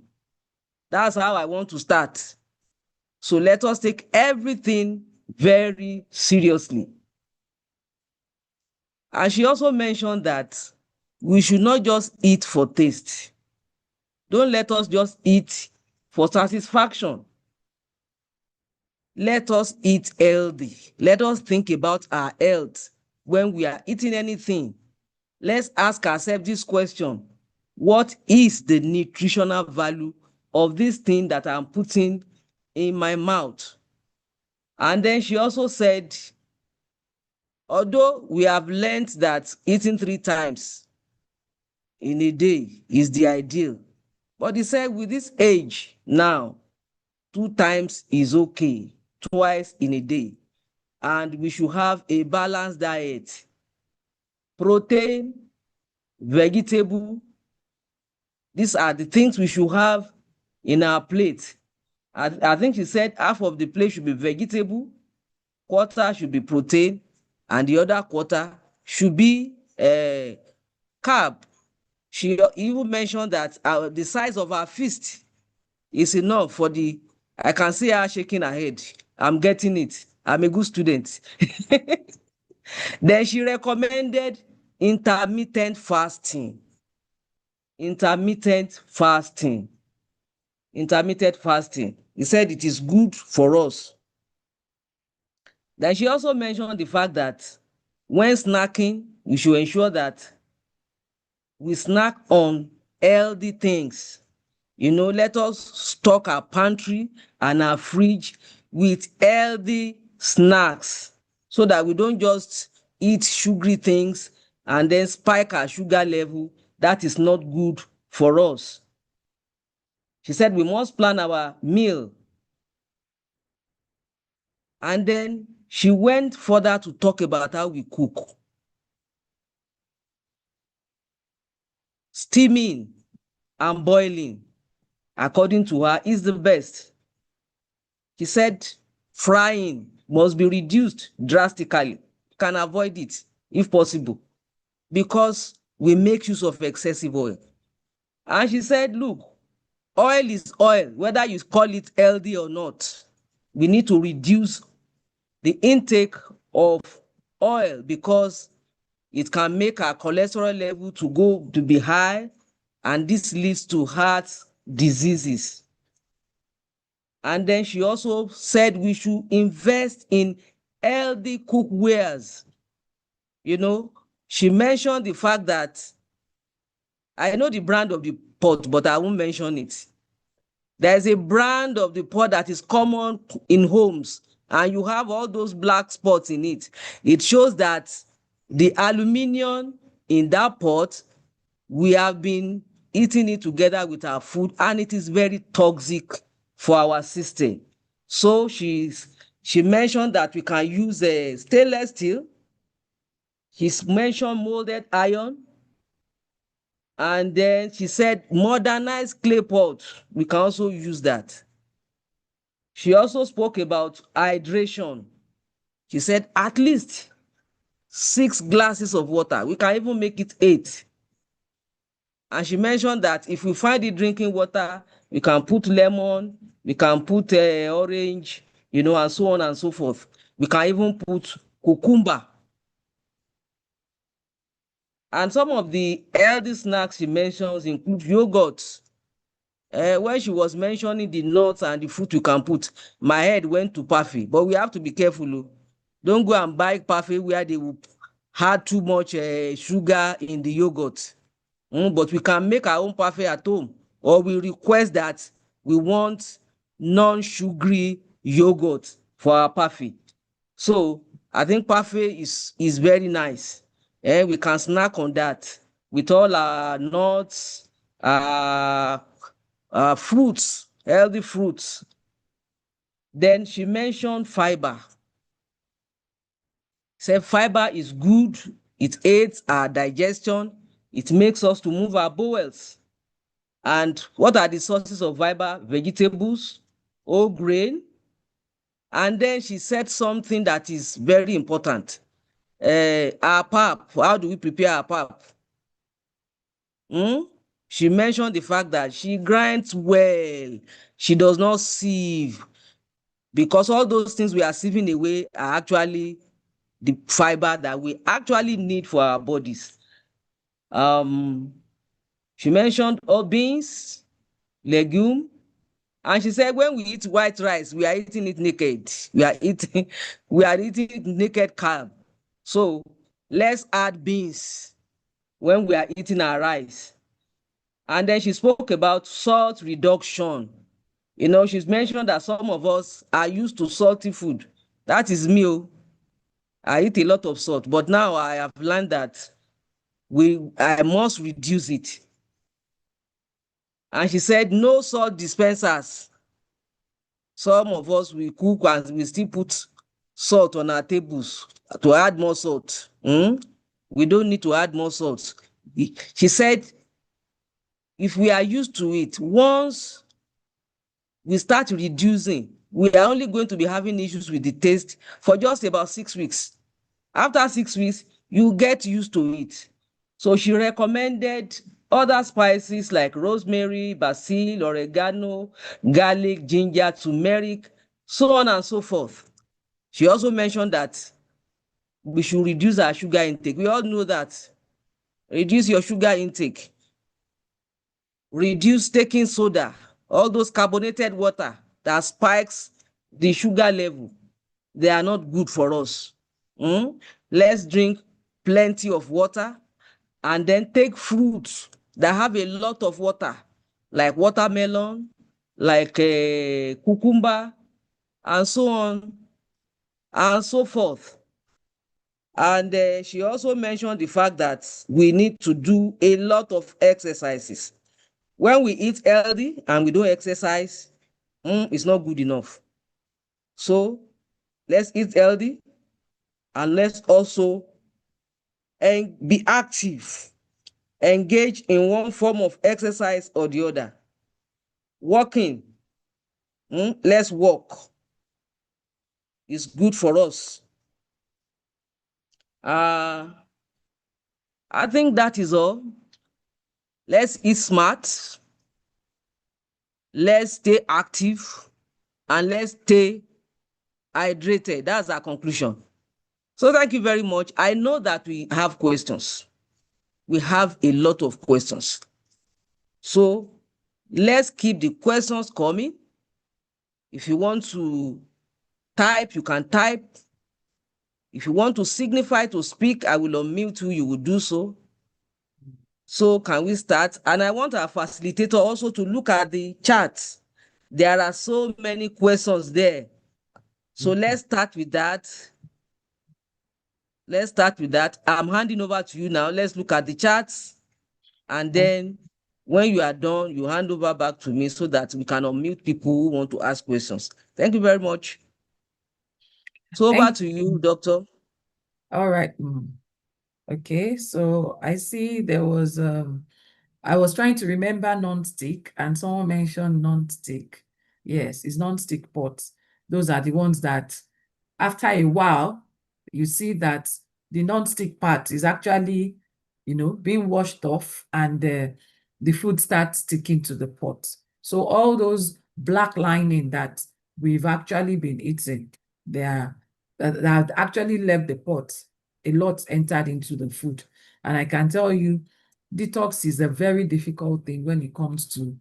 That's how I want to start. So let us take everything very seriously. And she also mentioned that we should not just eat for taste. Don't let us just eat for satisfaction. Let us eat healthy. Let us think about our health when we are eating anything. Let's ask ourselves this question: what is the nutritional value of this thing that I'm putting in my mouth? And then she also said, although we have learned that eating 3 times in a day is the ideal, but he said with this age now, 2 times is okay, twice in a day. And we should have a balanced diet. protein, vegetable. These are the things we should have in our plate. I think she said half of the plate should be vegetable, quarter should be protein, and the other quarter should be carb. She even mentioned that the size of her fist is enough for the. I can see her shaking her head. I'm getting it. I'm a good student. Then she recommended intermittent fasting. Intermittent fasting. Intermittent fasting. He said it is good for us. Then she also mentioned the fact that when snacking, we should ensure that we snack on healthy things. Let us stock our pantry and our fridge with healthy snacks so that we don't just eat sugary things and then spike our sugar level. That is not good for us. She said we must plan our meal. And then she went further to talk about how we cook. Steaming and boiling, according to her, is the best. She said frying must be reduced drastically. You can avoid it if possible because we make use of excessive oil. And she said, look, oil is oil, whether you call it healthy or not. We need to reduce the intake of oil because it can make our cholesterol level to be high, and this leads to heart diseases. And then she also said we should invest in healthy cookwares. She mentioned the fact that I know the brand of the pot, but I won't mention it. There's a brand of the pot that is common in homes, and you have all those black spots in it. It shows that the aluminium in that pot, we have been eating it together with our food, and it is very toxic for our system. So she mentioned that we can use stainless steel. She's mentioned molded iron. And then she said modernized clay pot. We can also use that. She also spoke about hydration. She said at least 6 glasses of water. We can even make it 8. And she mentioned that if we find it drinking water, we can put lemon, we can put orange, and so on and so forth. We can even put cucumber. And some of the healthy snacks she mentions include yogurt. When she was mentioning the nuts and the fruit you can put, my head went to parfait. But we have to be careful. Oh. Don't go and buy parfait where they will add too much sugar in the yogurt. But we can make our own parfait at home, or we request that we want non-sugary yogurt for our parfait. So I think parfait is very nice. We can snack on that with all our nuts, fruits, healthy fruits. Then she mentioned fiber. Said fiber is good. It aids our digestion. It makes us to move our bowels. And what are the sources of fiber? Vegetables, whole grain. And then she said something that is very important. Our pap, how do we prepare our pap? She mentioned the fact that she grinds well. She does not sieve, because all those things we are sieving away are actually the fiber that we actually need for our bodies. She mentioned all beans, legume, and she said when we eat white rice, we are eating it naked. We are eating it naked carb. So let's add beans when we are eating our rice. And then she spoke about salt reduction. She's mentioned that some of us are used to salty food. That is me. Oh. I eat a lot of salt, but now I have learned that I must reduce it. And she said no salt dispensers. Some of us, we cook and we still put salt on our tables to add more salt. We don't need to add more salt. She said, if we are used to it, once we start reducing, we are only going to be having issues with the taste for just about 6 weeks. After 6 weeks, you get used to it. So she recommended other spices like rosemary, basil, oregano, garlic, ginger, turmeric, so on and so forth. She also mentioned that we should reduce our sugar intake. We all know that. Reduce your sugar intake. Reduce taking soda, all those carbonated water that spikes the sugar level. They are not good for us. Let's drink plenty of water, and then take fruits that have a lot of water, like watermelon, like cucumber, and so on and so forth. And she also mentioned the fact that we need to do a lot of exercises. When we eat healthy and we don't exercise, it's not good enough. So let's eat healthy, and let's also be active, engage in one form of exercise or the other. Walking, let's walk. It's good for us. I think that is all. Let's eat smart, let's stay active, and let's stay hydrated. That's our conclusion. So thank you very much. I know that we have questions. We have a lot of questions. So let's keep the questions coming. If you want to type, you can type. If you want to signify to speak, I will unmute you, you will do so. So can we start? And I want our facilitator also to look at the chat. There are so many questions there. So let's start with that. Let's start with that. I'm handing over to you now. Let's look at the charts. And then when you are done, you hand over back to me so that we can unmute people who want to ask questions. Thank you very much. So over to you, Doctor. All right. Okay, so I see there was I was trying to remember non-stick, and someone mentioned non-stick. Yes, it's non-stick pots. Those are the ones that after a while, you see that the non-stick part is actually, being washed off, and the food starts sticking to the pot. So all those black lining that we've actually been eating, that have actually left the pot, a lot entered into the food. And I can tell you, detox is a very difficult thing when it comes to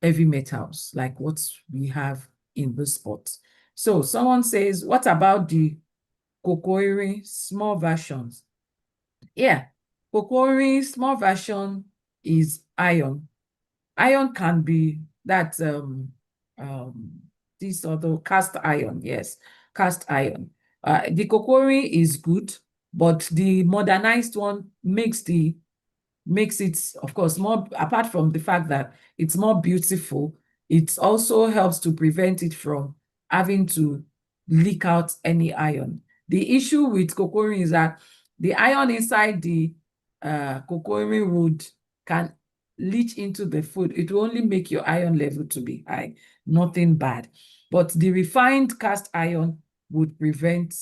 heavy metals, like what we have in this pot. So someone says, what about the cocoa small versions? Yeah, cocoa small version is iron. Iron can be that this other cast iron, yes, cast iron. The cocoa is good, but the modernized one makes it, of course, more, apart from the fact that it's more beautiful, it also helps to prevent it from having to leak out any iron. The issue with cocoa is that the iron inside the cocoa wood can leach into the food. It will only make your iron level to be high, nothing bad. But the refined cast iron would prevent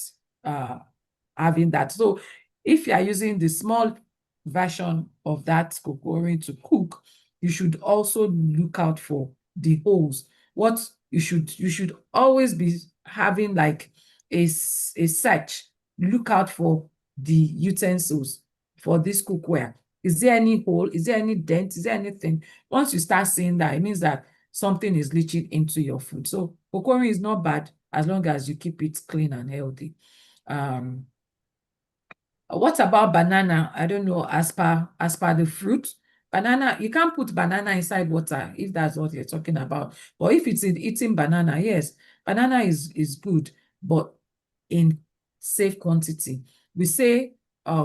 having that. So if you are using the small version of that cocoa to cook, you should also look out for the holes. What you should always be having like a search. Look out for the utensils for this cookware. Is there any hole? Is there any dent? Is there anything? Once you start seeing that, it means that something is leaching into your food. So cocoa is not bad as long as you keep it clean and healthy. What about banana? I don't know, as per the fruit. Banana, you can't put banana inside water if that's what you're talking about. But if it's in eating banana, yes, banana is good, but in safe quantity. We say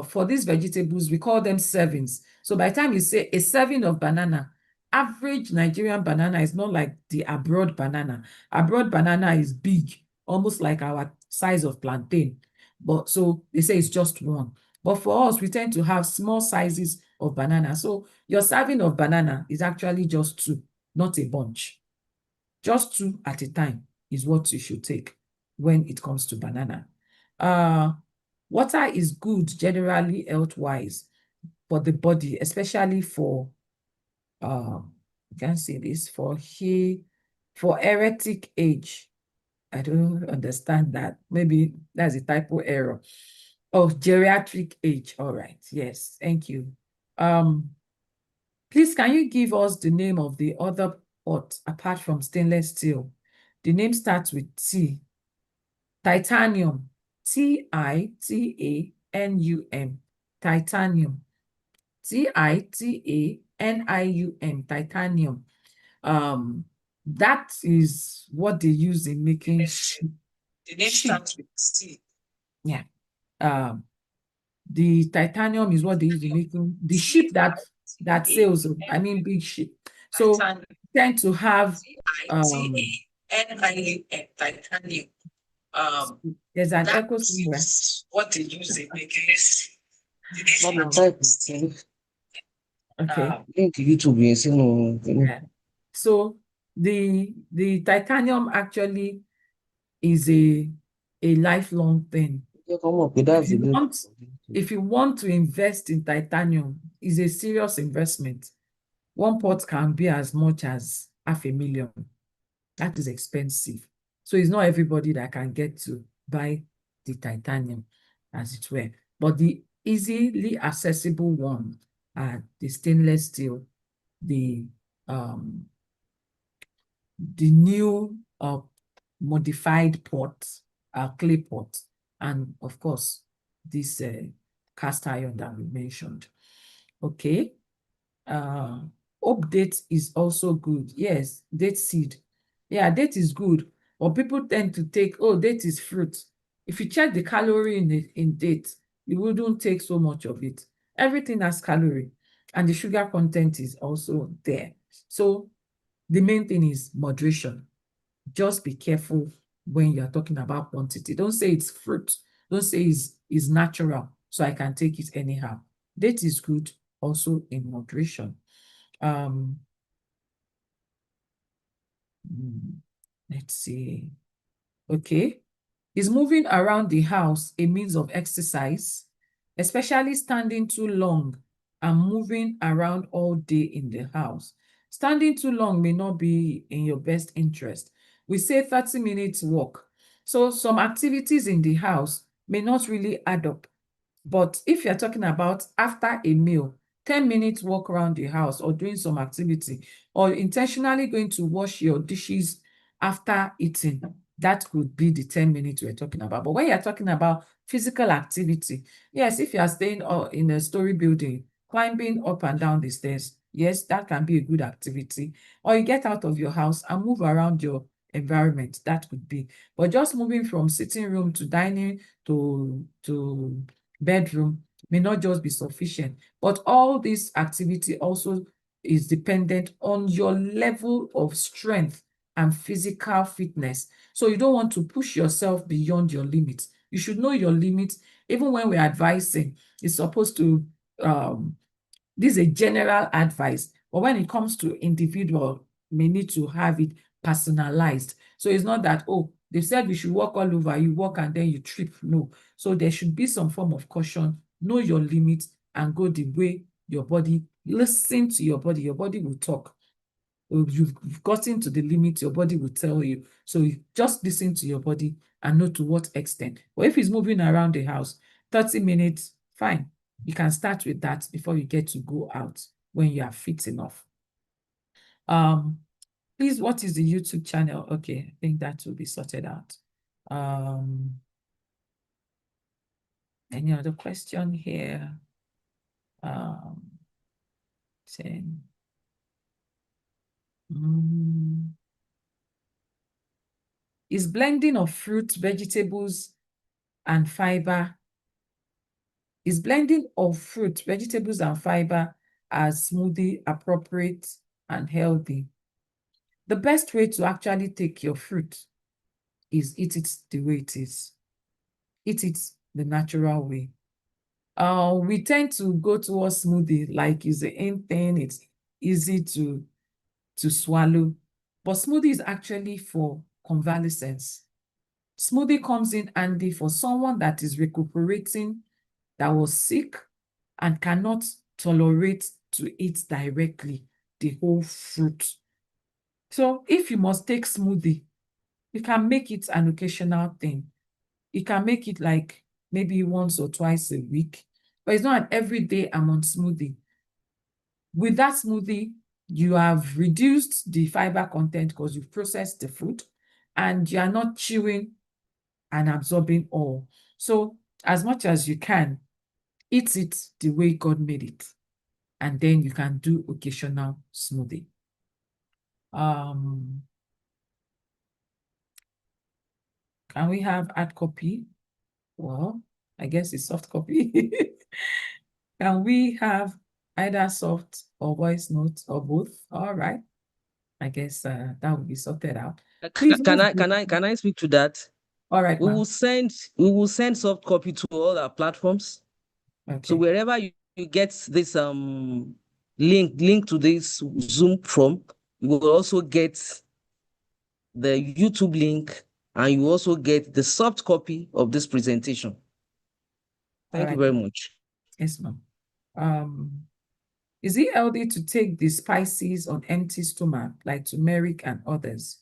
for these vegetables, we call them servings. So by the time you say a serving of banana, average Nigerian banana is not like the abroad banana. Abroad banana is big, almost like our size of plantain. But so they say it's just one. But for us, we tend to have small sizes of banana. So your serving of banana is actually just 2, not a bunch. Just 2 at a time is what you should take when it comes to banana. Water is good generally health-wise for the body, especially for you can say this for heretic age. I don't understand that. Maybe that's a typo error. Oh, geriatric age. All right. Yes. Thank you. Please, can you give us the name of the other pot apart from stainless steel? The name starts with T. Titanium. T-I-T-A-N-U-M. Titanium. Titanium. Titanium. That is what they use in making sheep. The name starts with C. Yeah. The titanium is what they use in making the sheep that sails. I mean, big sheep. So tend to have Titanium. Titanium. There's an echo somewhere. What they use in making Okay. link YouTube Yeah. So the titanium actually is a lifelong thing. If you want to invest in titanium, it's a serious investment. One pot can be as much as $500,000. That is expensive. So it's not everybody that can get to buy the titanium, as it were. But the easily accessible one are the stainless steel, the new modified pot, clay pot, and of course, this cast iron that we mentioned. Okay. Hope date is also good. Yes, date seed. Yeah, date is good. But people tend to take, oh, date is fruit. If you check the calorie in date, you wouldn't take so much of it. Everything has calorie, and the sugar content is also there. So the main thing is moderation. Just be careful when you're talking about quantity. Don't say it's fruit. Don't say it's natural, so I can take it anyhow. Date is good, also in moderation. Let's see. Okay. Is moving around the house a means of exercise, especially standing too long and moving around all day in the house? Standing too long may not be in your best interest. We say 30 minutes walk. So some activities in the house may not really add up. But if you're talking about after a meal, 10 minutes walk around the house or doing some activity, or intentionally going to wash your dishes after eating, that could be the 10 minutes we're talking about. But when you're talking about physical activity, yes, if you are staying in a story building, climbing up and down the stairs, yes, that can be a good activity. Or you get out of your house and move around your environment, that could be. But just moving from sitting room to dining to bedroom may not just be sufficient. But all this activity also is dependent on your level of strength and physical fitness. So you don't want to push yourself beyond your limits. You should know your limits. Even when we're advising, it's supposed to, this is a general advice, but when it comes to individual, may need to have it personalized. So it's not that, oh, they said we should walk all over, you walk and then you trip. No. So there should be some form of caution. Know your limits and go the way your body, listen to your body. Your body will talk. You've gotten to the limit, your body will tell you. So you just listen to your body and know to what extent. But if it's moving around the house, 30 minutes, fine. You can start with that before you get to go out when you are fit enough. Please, what is the YouTube channel? Okay, I think that will be sorted out. Any other question here? 10. Is blending of fruits, vegetables, and fiber, as smoothie appropriate and healthy? The best way to actually take your fruit is eat it the way it is. Eat it the natural way. We tend to go towards smoothie, like it's the in thing, it's easy to swallow. But smoothie is actually for convalescence. Smoothie comes in handy for someone that is recuperating, that was sick, and cannot tolerate to eat directly the whole fruit. So if you must take smoothie, you can make it an occasional thing. You can make it like maybe once or twice a week, but it's not an everyday I'm on smoothie. With that smoothie, you have reduced the fiber content because you've processed the food and you are not chewing and absorbing all. So as much as you can, eat it the way God made it. And then you can do occasional smoothie. Can we have hard copy? Well, I guess it's soft copy. Can we have either soft or voice notes or both? All right. I guess that will be sorted out. Please Can move. I speak to that? All right, ma'am. We will send soft copy to all our platforms. So Okay. wherever you get this link to this Zoom from, you will also get the YouTube link, and you also get the soft copy of this presentation. All Thank you right. very much. Yes, ma'am. Is it healthy to take the spices on empty stomach, like turmeric and others?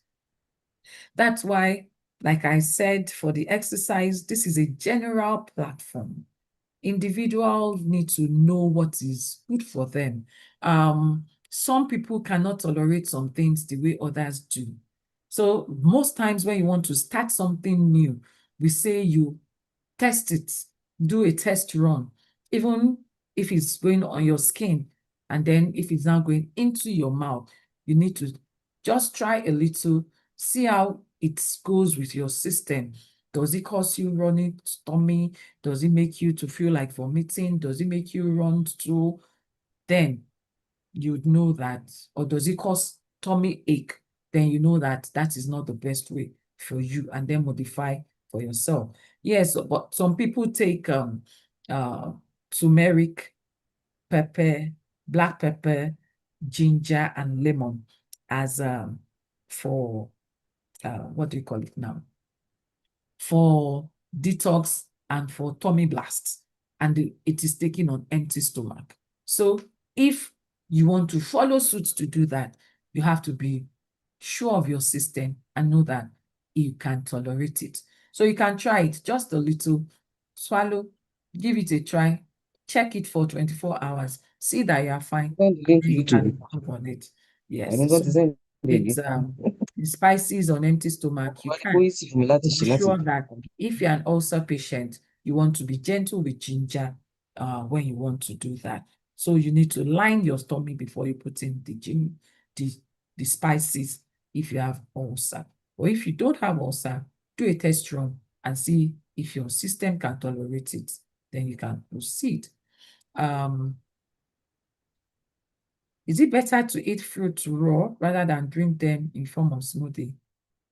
That's why, like I said, for the exercise, this is a general platform. Individuals need to know what is good for them. Some people cannot tolerate some things the way others do. So most times when you want to start something new, we say you test it, do a test run, even if it's going on your skin, and then if it's now going into your mouth, you need to just try a little, see how it goes with your system. Does it cause you running tummy? Does it make you to feel like vomiting? Does it make you run through? Then you'd know that, or does it cause tummy ache? Then you know that that is not the best way for you, and then modify for yourself. Yes, but some people take turmeric, pepper, black pepper, ginger, and lemon as for what do you call it now? For detox and for tummy blasts, and it is taken on empty stomach. So if you want to follow suit to do that, you have to be sure of your system and know that you can tolerate it. So you can try it just a little, swallow, give it a try, check it for 24 hours, see that you are fine, Send the and link then to you can YouTube. improve on it. I don't Yes. want So to send it it's again. the spices on empty stomach, you Ó can. easy fún mi láti But ṣe be láti sure that if you're an ulcer patient, you want to be gentle with ginger when you want to do that. So you need to line your stomach before you put in the spices if you have ulcer. Or if you don't have ulcer, do a test run and see if your system can tolerate it. Then you can proceed. Is it better to eat fruit raw rather than drink them in form of smoothie?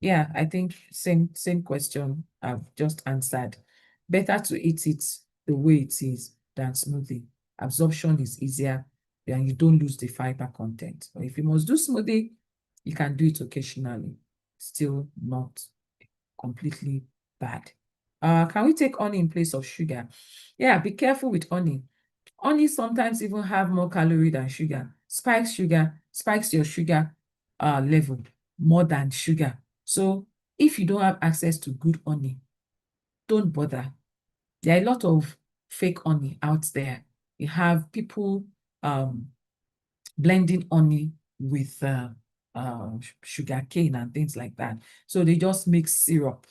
Yeah, I think same question I've just answered. Better to eat it the way it is than smoothie. Absorption is easier and you don't lose the fiber content. Or if you must do smoothie, you can do it occasionally. Still not completely bad. Can we take honey in place of sugar? Yeah, be careful with honey. Honey sometimes even have more calorie than sugar. Spikes your sugar level more than sugar. So if you don't have access to good honey, don't bother. There are a lot of fake honey out there. You have people blending honey with sugar cane and things like that. So they just make syrup,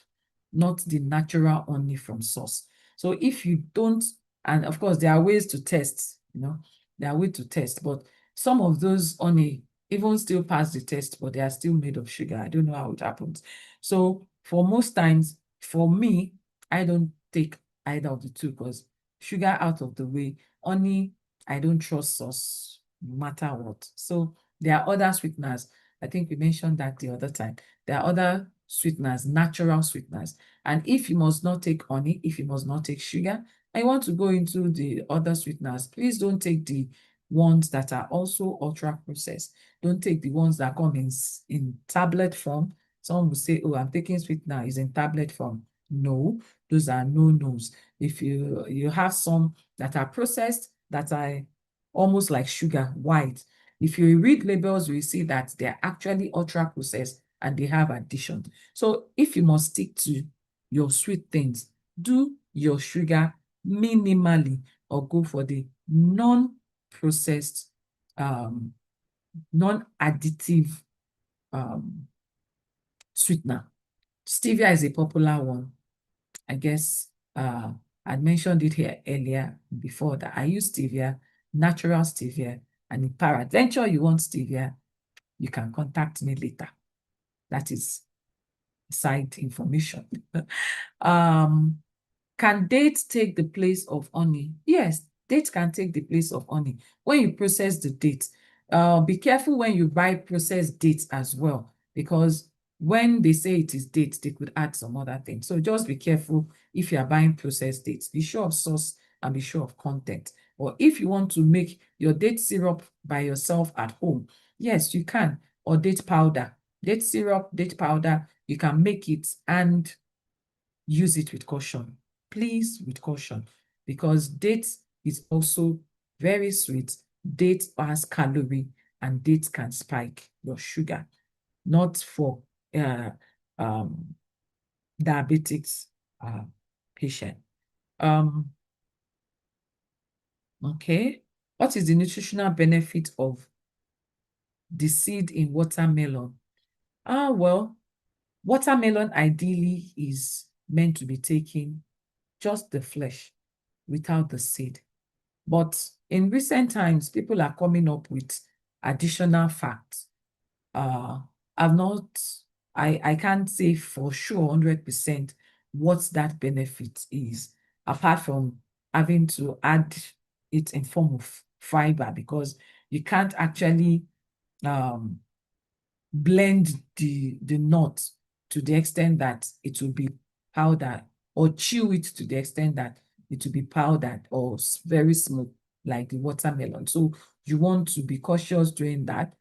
not the natural honey from source. So if you don't, and of course there are ways to test, there are ways to test, but some of those honey even still pass the test, but they are still made of sugar. I don't know how it happens. So for most times, for me, I don't take either of the two because sugar out of the way, honey, I don't trust sauce no matter what. So there are other sweeteners. I think we mentioned that the other time. There are other sweeteners, natural sweeteners. And if you must not take honey, if you must not take sugar, and you want to go into the other sweeteners, please don't take the ones that are also ultra processed. Don't take the ones that come in tablet form. Some will say, oh, I'm taking sweetener is in tablet form. No, those are no-nos. If you have some that are processed, that are almost like sugar, white. If you read labels, you will see that they're actually ultra processed and they have addition. So if you must stick to your sweet things, do your sugar minimally or go for the non-processed, non-additive sweetener. Stevia is a popular one. I guess I mentioned it here earlier before that I use stevia, natural stevia, and if peradventure you want stevia, you can contact me later. That is side information. Can dates take the place of honey? Yes, dates can take the place of honey. When you process the dates, be careful when you buy processed dates as well, because when they say it is dates, they could add some other things. So just be careful if you are buying processed dates. Be sure of source and be sure of content. Or if you want to make your date syrup by yourself at home, yes, you can. Or date powder. Date syrup, date powder, you can make it and use it with caution. Please, with caution, because dates is also very sweet. Dates has calorie and dates can spike your sugar, not for diabetics patient. Okay, what is the nutritional benefit of the seed in watermelon? Well, watermelon ideally is meant to be taken just the flesh without the seed. But in recent times, people are coming up with additional facts. I can't say for sure 100% what that benefit is, apart from having to add it in form of fiber, because you can't actually blend the nut to the extent that it will be powdered, or chew it to the extent that it will be powdered or very smooth like the watermelon. So you want to be cautious doing that.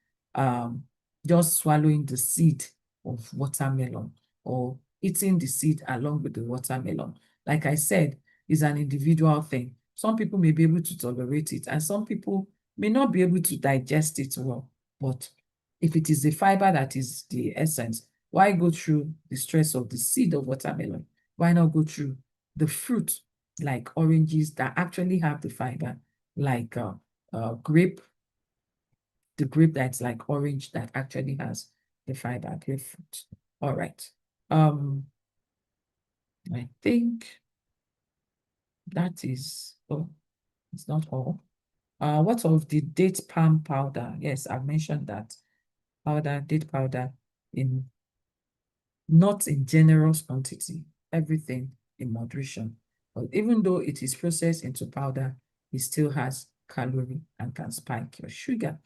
Just swallowing the seed of watermelon or eating the seed along with the watermelon. Like I said, is an individual thing. Some people may be able to tolerate it and some people may not be able to digest it well. But if it is the fiber that is the essence, why go through the stress of the seed of watermelon? Why not go through the fruit like oranges that actually have the fiber, like grape, the grape that's like orange that actually has the fiber, grapefruit. All right. I think that is, oh, it's not all. What of the date palm powder? Yes, I've mentioned that powder, date powder, in not in generous quantity, everything in moderation. But even though it is processed into powder, it still has calorie and can spike your sugar.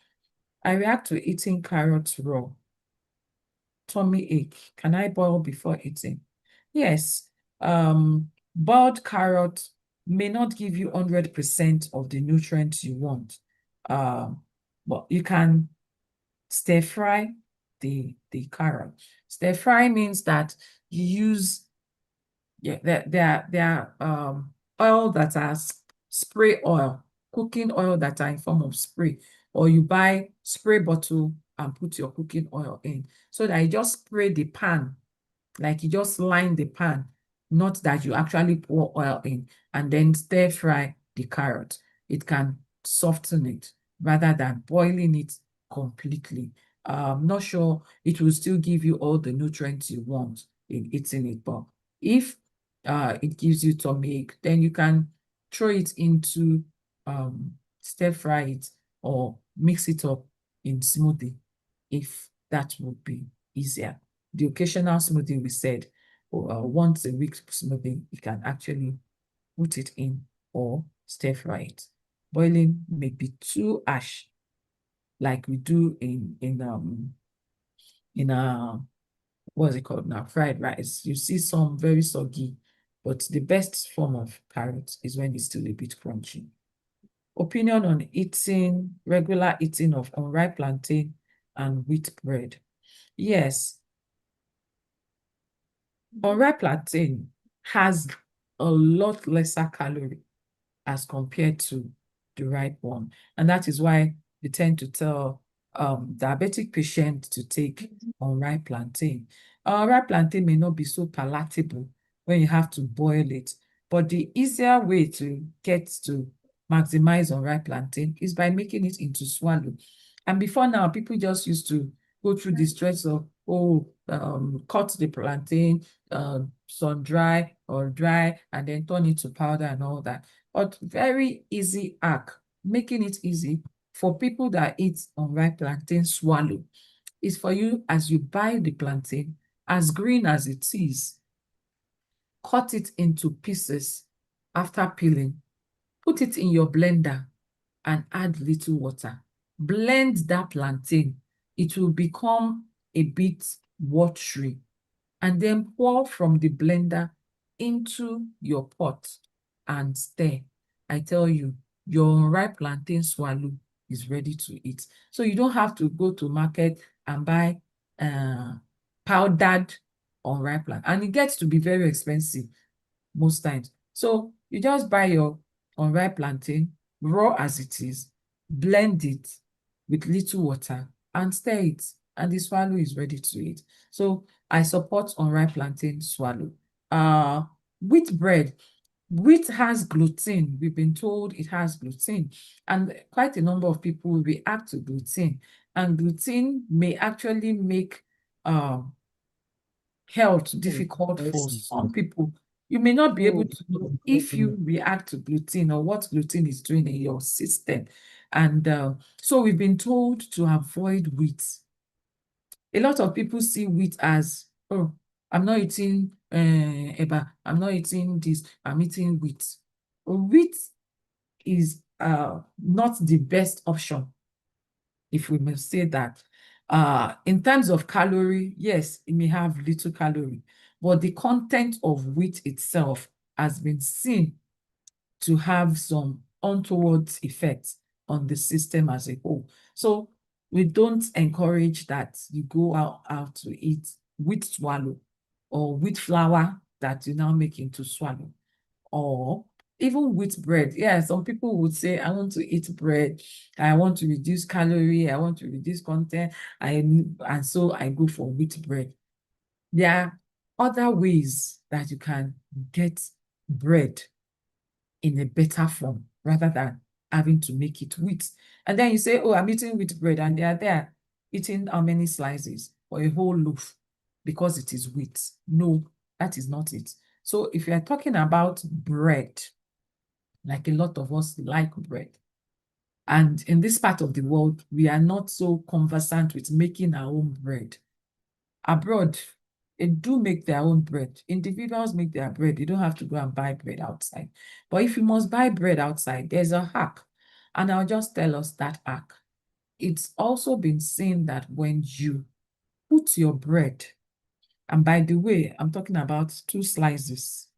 I react to eating carrots raw. Tummy ache. Can I boil before eating? Yes. Boiled carrot may not give you 100% of the nutrients you want. But you can stir fry the carrot. Stir fry means that you use there are oil that are spray oil, cooking oil that are in form of spray, or you buy spray bottle and put your cooking oil in, so that you just spray the pan, like you just line the pan, not that you actually pour oil in and then stir fry the carrot. It can soften it rather than boiling it completely. I'm not sure it will still give you all the nutrients you want in eating it, but if it gives you tummy ache, then you can throw it into stir fry it or mix it up in smoothie if that would be easier. The occasional smoothie we said, once a week smoothie, you can actually put it in or stir fry it. Boiling may be too ash, like we do in what's it called now, fried rice. You see some very soggy But the best form of carrot is when it's still a bit crunchy. Opinion on eating, regular eating of unripe plantain and wheat bread. Yes, unripe plantain has a lot lesser calorie as compared to the ripe one. And that is why we tend to tell diabetic patients to take unripe plantain. Unripe plantain may not be so palatable when you have to boil it, but the easier way to get to maximize unripe plantain is by making it into swallow. And before now, people just used to go through the stress of, cut the plantain, sun dry or dry, and then turn it to powder and all that. But very easy hack, making it easy for people that eat unripe plantain swallow, is for you, as you buy the plantain, as green as it is, cut it into pieces after peeling, put it in your blender and add little water. Blend that plantain. It will become a bit watery, and then pour from the blender into your pot and stir. I tell you, your unripe plantain swallow is ready to eat. So you don't have to go to market and buy powdered unripe plantain. And it gets to be very expensive most times. So you just buy your unripe plantain, raw as it is, blend it with little water and stir it, and the swallow is ready to eat. So I support unripe plantain swallow. Wheat bread. Wheat has gluten. We've been told it has gluten, and quite a number of people react to gluten, and gluten may actually make health difficult for some people. You may not be able to know if you react to gluten or what gluten is doing in your system. And so we've been told to avoid wheat. A lot of people see wheat as, oh, I'm not eating eba, I'm not eating this, I'm eating wheat. Wheat is not the best option, if we may say that. In terms of calorie, yes, it may have little calorie, but the content of wheat itself has been seen to have some untoward effects on the system as a whole. So we don't encourage that you go out to eat wheat swallow or wheat flour that you now make into swallow, or even wheat bread. Yeah, some people would say, I want to eat bread, I want to reduce calorie, I want to reduce content, and so I go for wheat bread. There are other ways that you can get bread in a better form rather than having to make it wheat. And then you say, oh, I'm eating wheat bread, and they are there eating how many slices or a whole loaf because it is wheat. No, that is not it. So if you are talking about bread, like a lot of us like bread, and in this part of the world, we are not so conversant with making our own bread. Abroad, they do make their own bread. Individuals make their bread. You don't have to go and buy bread outside. But if you must buy bread outside, there's a hack. And I'll just tell us that hack. It's also been seen that when you put your bread, and by the way, I'm talking about 2 slices.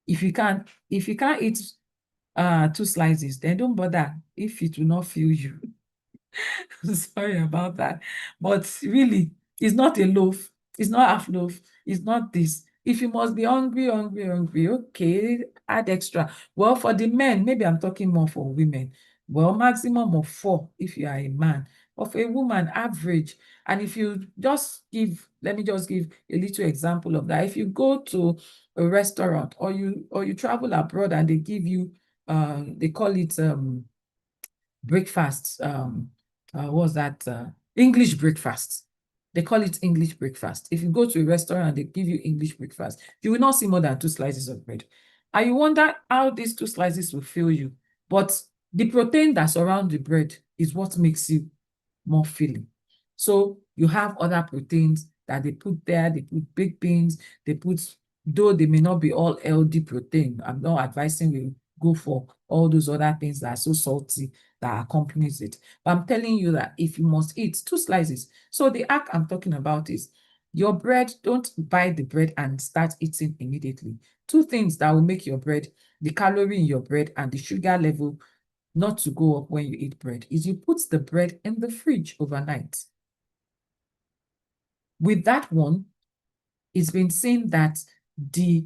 If you can't eat 2 slices, then don't bother if it will not fill you. Sorry about that. But really, it's not a loaf. It's not half loaf. It's not this. If you must be hungry, okay, add extra. Well, for the men, maybe I'm talking more for women. Well, maximum of 4 if you are a man. But for a woman, average. And if you just give, let me just give a little example of that. If you go to a restaurant or you travel abroad and they give you, they call it breakfast, what's that? English breakfast. They call it English breakfast. If you go to a restaurant and they give you English breakfast, you will not see more than 2 slices of bread. And you wonder how these 2 slices will fill you. But the protein that surrounds the bread is what makes you more filling. So you have other proteins that they put there. They put baked beans. They put, though they may not be all healthy protein. I'm not advising you go for all those other things that are so salty that accompanies it. But I'm telling you that if you must eat 2 slices. So the hack I'm talking about is your bread, don't buy the bread and start eating immediately. Two things that will make your bread, the calorie in your bread and the sugar level not to go up when you eat bread, is you put the bread in the fridge overnight. With that one, it's been seen that the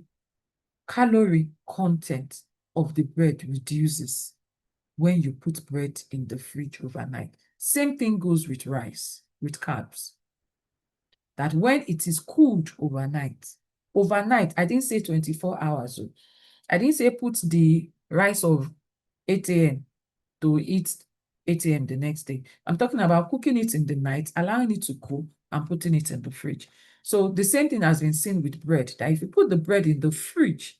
calorie content of the bread reduces when you put bread in the fridge overnight. Same thing goes with rice, with carbs. That when it is cooled overnight, I didn't say 24 hours. I didn't say put the rice of 8 a.m. to eat 8 a.m. the next day. I'm talking about cooking it in the night, allowing it to cool, and putting it in the fridge. So the same thing has been seen with bread, that if you put the bread in the fridge,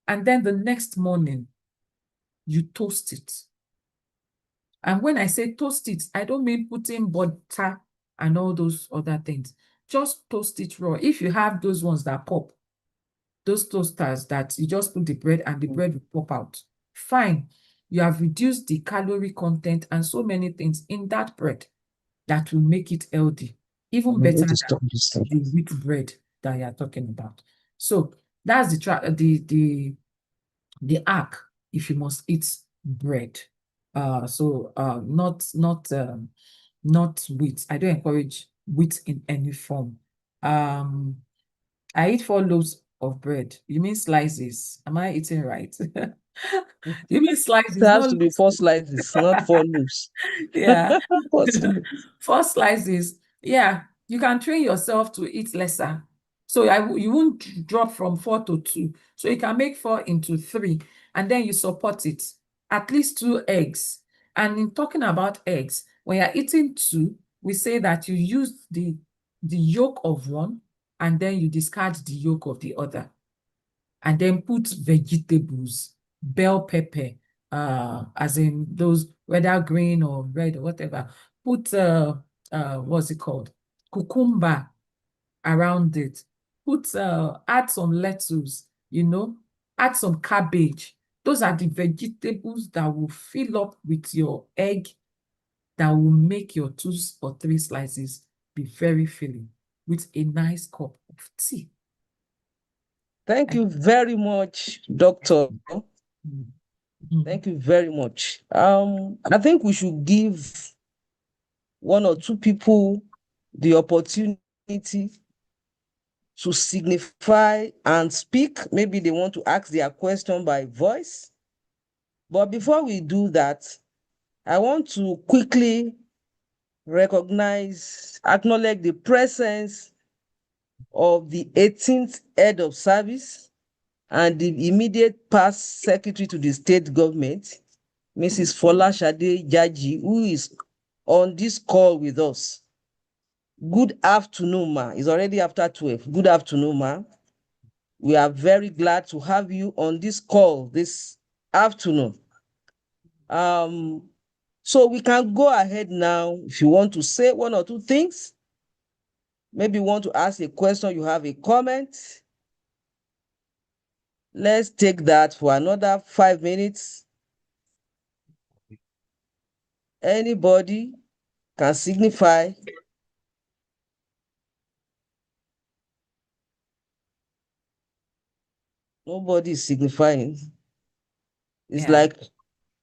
and then the next morning, you toast it. And when I say toast it, I don't mean putting butter and all those other things. Just toast it raw. If you have those ones that pop, those toasters that you just put the bread and the bread will pop out, fine. You have reduced the calorie content and so many things in that bread that will make it healthy, even I'm better going to than stop this thing. the wheat bread that you are talking about. So that's the arc if you must eat bread. Not wheat. I don't encourage wheat in any form. I eat 4 loaves of bread. You mean slices? Am I eating right? You mean It slices, has not to be loaves. 4 slices, not 4 loaves. Yeah. 4 slices. 4 slices. Yeah, you can train yourself to eat lesser. So you won't drop from 4 to 2. So you can make 4 into 3, and then you support it. At least 2 eggs. And in talking about eggs, when you're eating 2, we say that you use the yolk of one, and then you discard the yolk of the other. And then put vegetables, bell pepper, as in those, whether green or red or whatever. Put what's it called? Cucumber around it. Add some lettuce, add some cabbage. Those are the vegetables that will fill up with your egg, that will make your 2 or 3 slices be very filling, with a nice cup of tea. Thank you very much, Doctor. Mhm. Thank you very much. I think we should give 1 or 2 people the opportunity to signify and speak. Maybe they want to ask their question by voice. But before we do that, I want to quickly acknowledge the presence of the 18th head of service and the immediate past secretary to the state government, Mrs. Folashade Jaji, who is on this call with us. Good afternoon, ma. It's already after 12. Good afternoon, ma. We are very glad to have you on this call this afternoon. So we can go ahead now. If you want to say 1 or 2 things, maybe you want to ask a question, you have a comment. Let's take that for another 5 minutes. Anybody can signify. Nobody is signifying. It's Yeah. like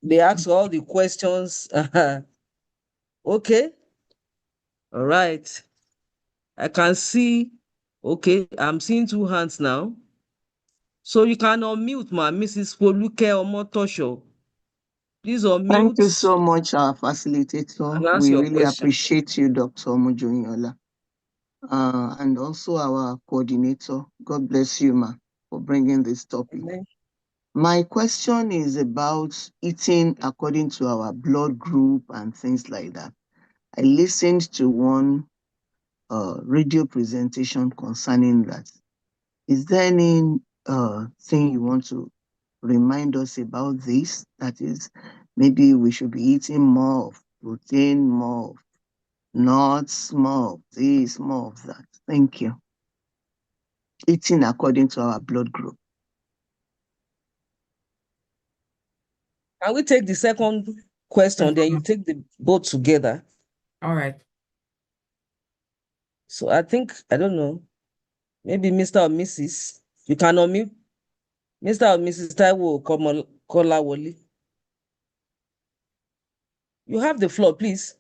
they ask all the questions. Okay. All right. I can see. Okay, I'm seeing 2 hands now. So you can unmute, ma, Mrs. Foluke Omotosho. Please Thank you unmute so much, our facilitator. and ask We your really question. appreciate you, Dr. Mojoyinola, and also our coordinator. God bless you, ma, for bringing this topic. Amen. My question is about eating according to our blood group and things like that. I listened to one radio presentation concerning that. Is there any thing you want to remind us about this? That is, maybe we should be eating more of protein, more of nuts, more of this, more of that. Thank you. Eating according to our blood group. Can we take the second question, then you take the both together? All right. So I think, I don't know, maybe Mr. or Mrs. You can unmute. Mr. or Mrs. Taiwo Kolawole. You have the floor, please.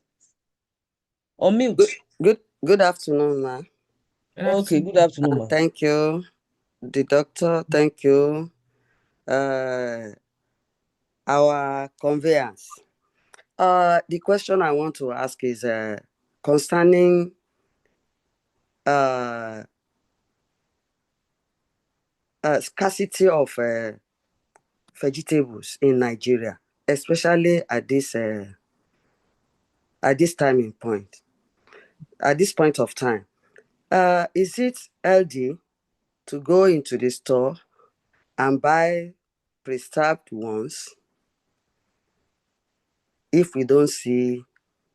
On mute. Good afternoon, ma. Okay, good afternoon, ma. Thank you, the doctor. Thank you, our conveyance. The question I want to ask is concerning scarcity of vegetables in Nigeria, especially at this timing point, at this point of time. Is it healthy to go into the store and buy preserved ones if we don't see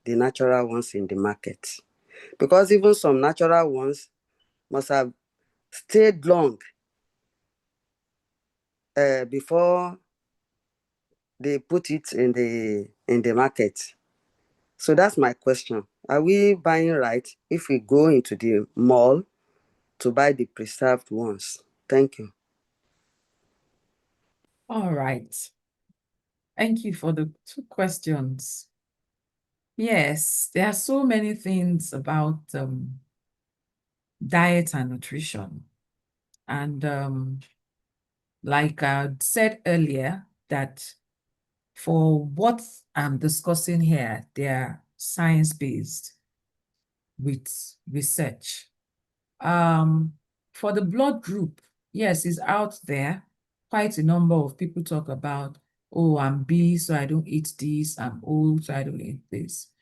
the natural ones in the market? Because even some natural ones must have stayed long before they put it in the market. So that's my question. Are we buying right if we go into the mall to buy the preserved ones? Thank you. All right. Thank you for the 2 questions. Yes, there are so many things about diet and nutrition. And like I said earlier, that for what I'm discussing here, they are science-based with research. For the blood group, yes, it's out there. Quite a number of people talk about, oh, I'm B, so I don't eat this. I'm O, so I don't eat this.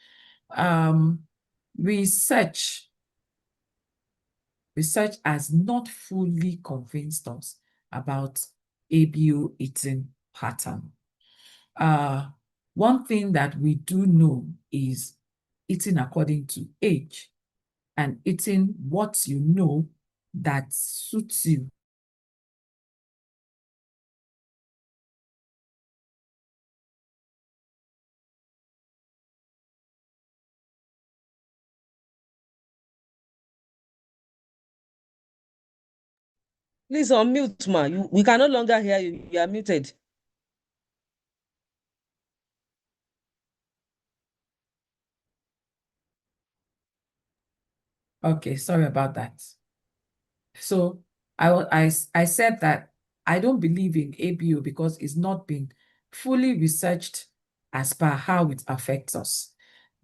Research has not fully convinced us about ABO eating pattern. One thing that we do know is eating according to age and eating what you know that suits you. Please unmute, ma. We can no longer hear you. You are muted. Okay, sorry about that. So I said that I don't believe in ABO because it's not been fully researched as per how it affects us.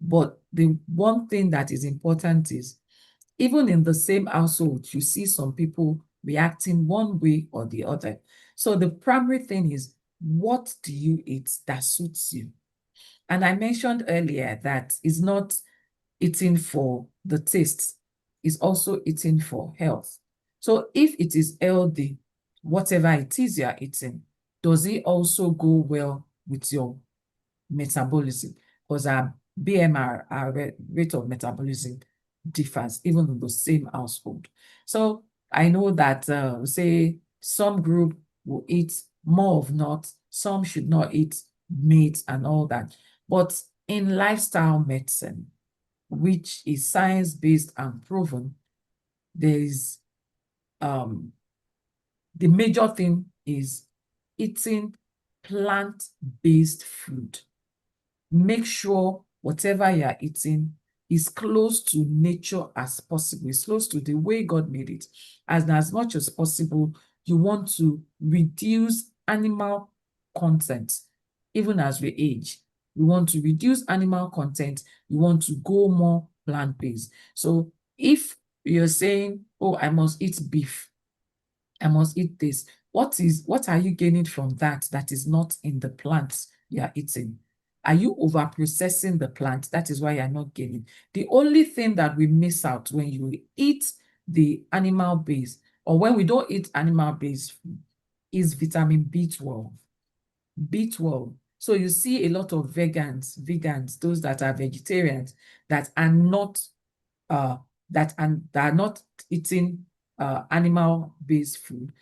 But the one thing that is important is, even in the same household, you see some people reacting one way or the other. So the primary thing is, what do you eat that suits you? And I mentioned earlier that it's not eating for the taste, it's also eating for health. So if it is healthy, whatever it is you're eating, does it also go well with your metabolism? Because our BMR, our rate of metabolism, differs even in the same household. So I know that, say, some group will eat more of nuts, some should not eat meat and all that. But in lifestyle medicine, which is science-based and proven, there is the major thing is eating plant-based food. Make sure whatever you're eating is close to nature as possible. It's close to the way God made it. As much as possible, you want to reduce animal content. Even as we age, we want to reduce animal content. We want to go more plant-based. So if you're saying, oh, I must eat beef, I must eat this, what are you gaining from that is not in the plants you are eating? Are you over-processing the plant? That is why you're not gaining. The only thing that we miss out when you eat the animal-based, or when we don't eat animal-based food, is vitamin B12. B12. So you see a lot of vegans, those that are vegetarians, that are not eating animal-based food,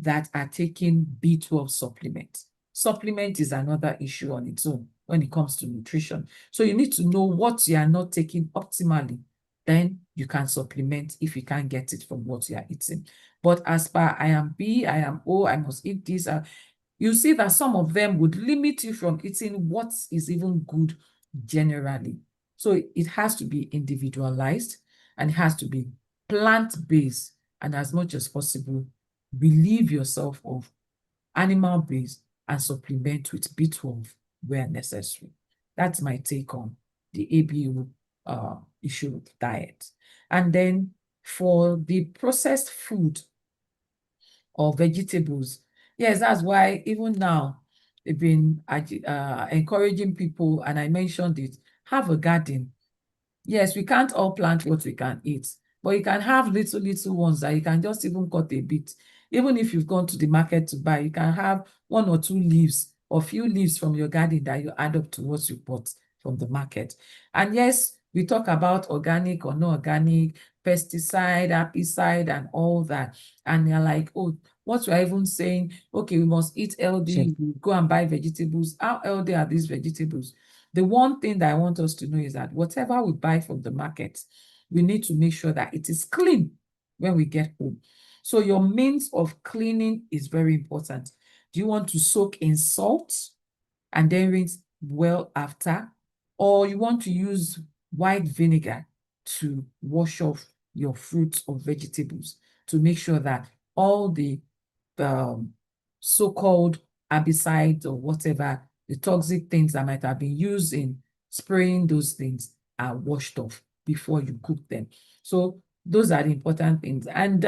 that are taking B12 supplement. Supplement is another issue on its own when it comes to nutrition. So you need to know what you are not taking optimally then you can supplement if you can't get it from what you are eating. But as per I am B, I am O, I must eat this, you see that some of them would limit you from eating what is even good generally. So it has to be individualized and it has to be plant-based, and as much as possible, relieve yourself of animal-based and supplement with B12 where necessary. That's my take on the ABO issue of diet. And then for the processed food or vegetables, yes, that's why even now they've been encouraging people, and I mentioned it, have a garden. Yes, we can't all plant what we can eat, but you can have little ones that you can just even cut a bit. Even if you've gone to the market to buy, you can have 1 or 2 leaves or few leaves from your garden that you add up to what you bought from the market. And yes, we talk about organic or not organic, pesticide, herbicide, and all that. And you're like, oh, what we're even saying, okay, we must eat healthy, we go and buy vegetables. How healthy are these vegetables? The one thing that I want us to know is that whatever we buy from the market, we need to make sure that it is clean when we get home. So your means of cleaning is very important. Do you want to soak in salt and then rinse well after? Or you want to use white vinegar to wash off your fruits or vegetables to make sure that all the so-called herbicides or whatever, the toxic things that might have been used in spraying those things are washed off before you cook them. So those are the important things. And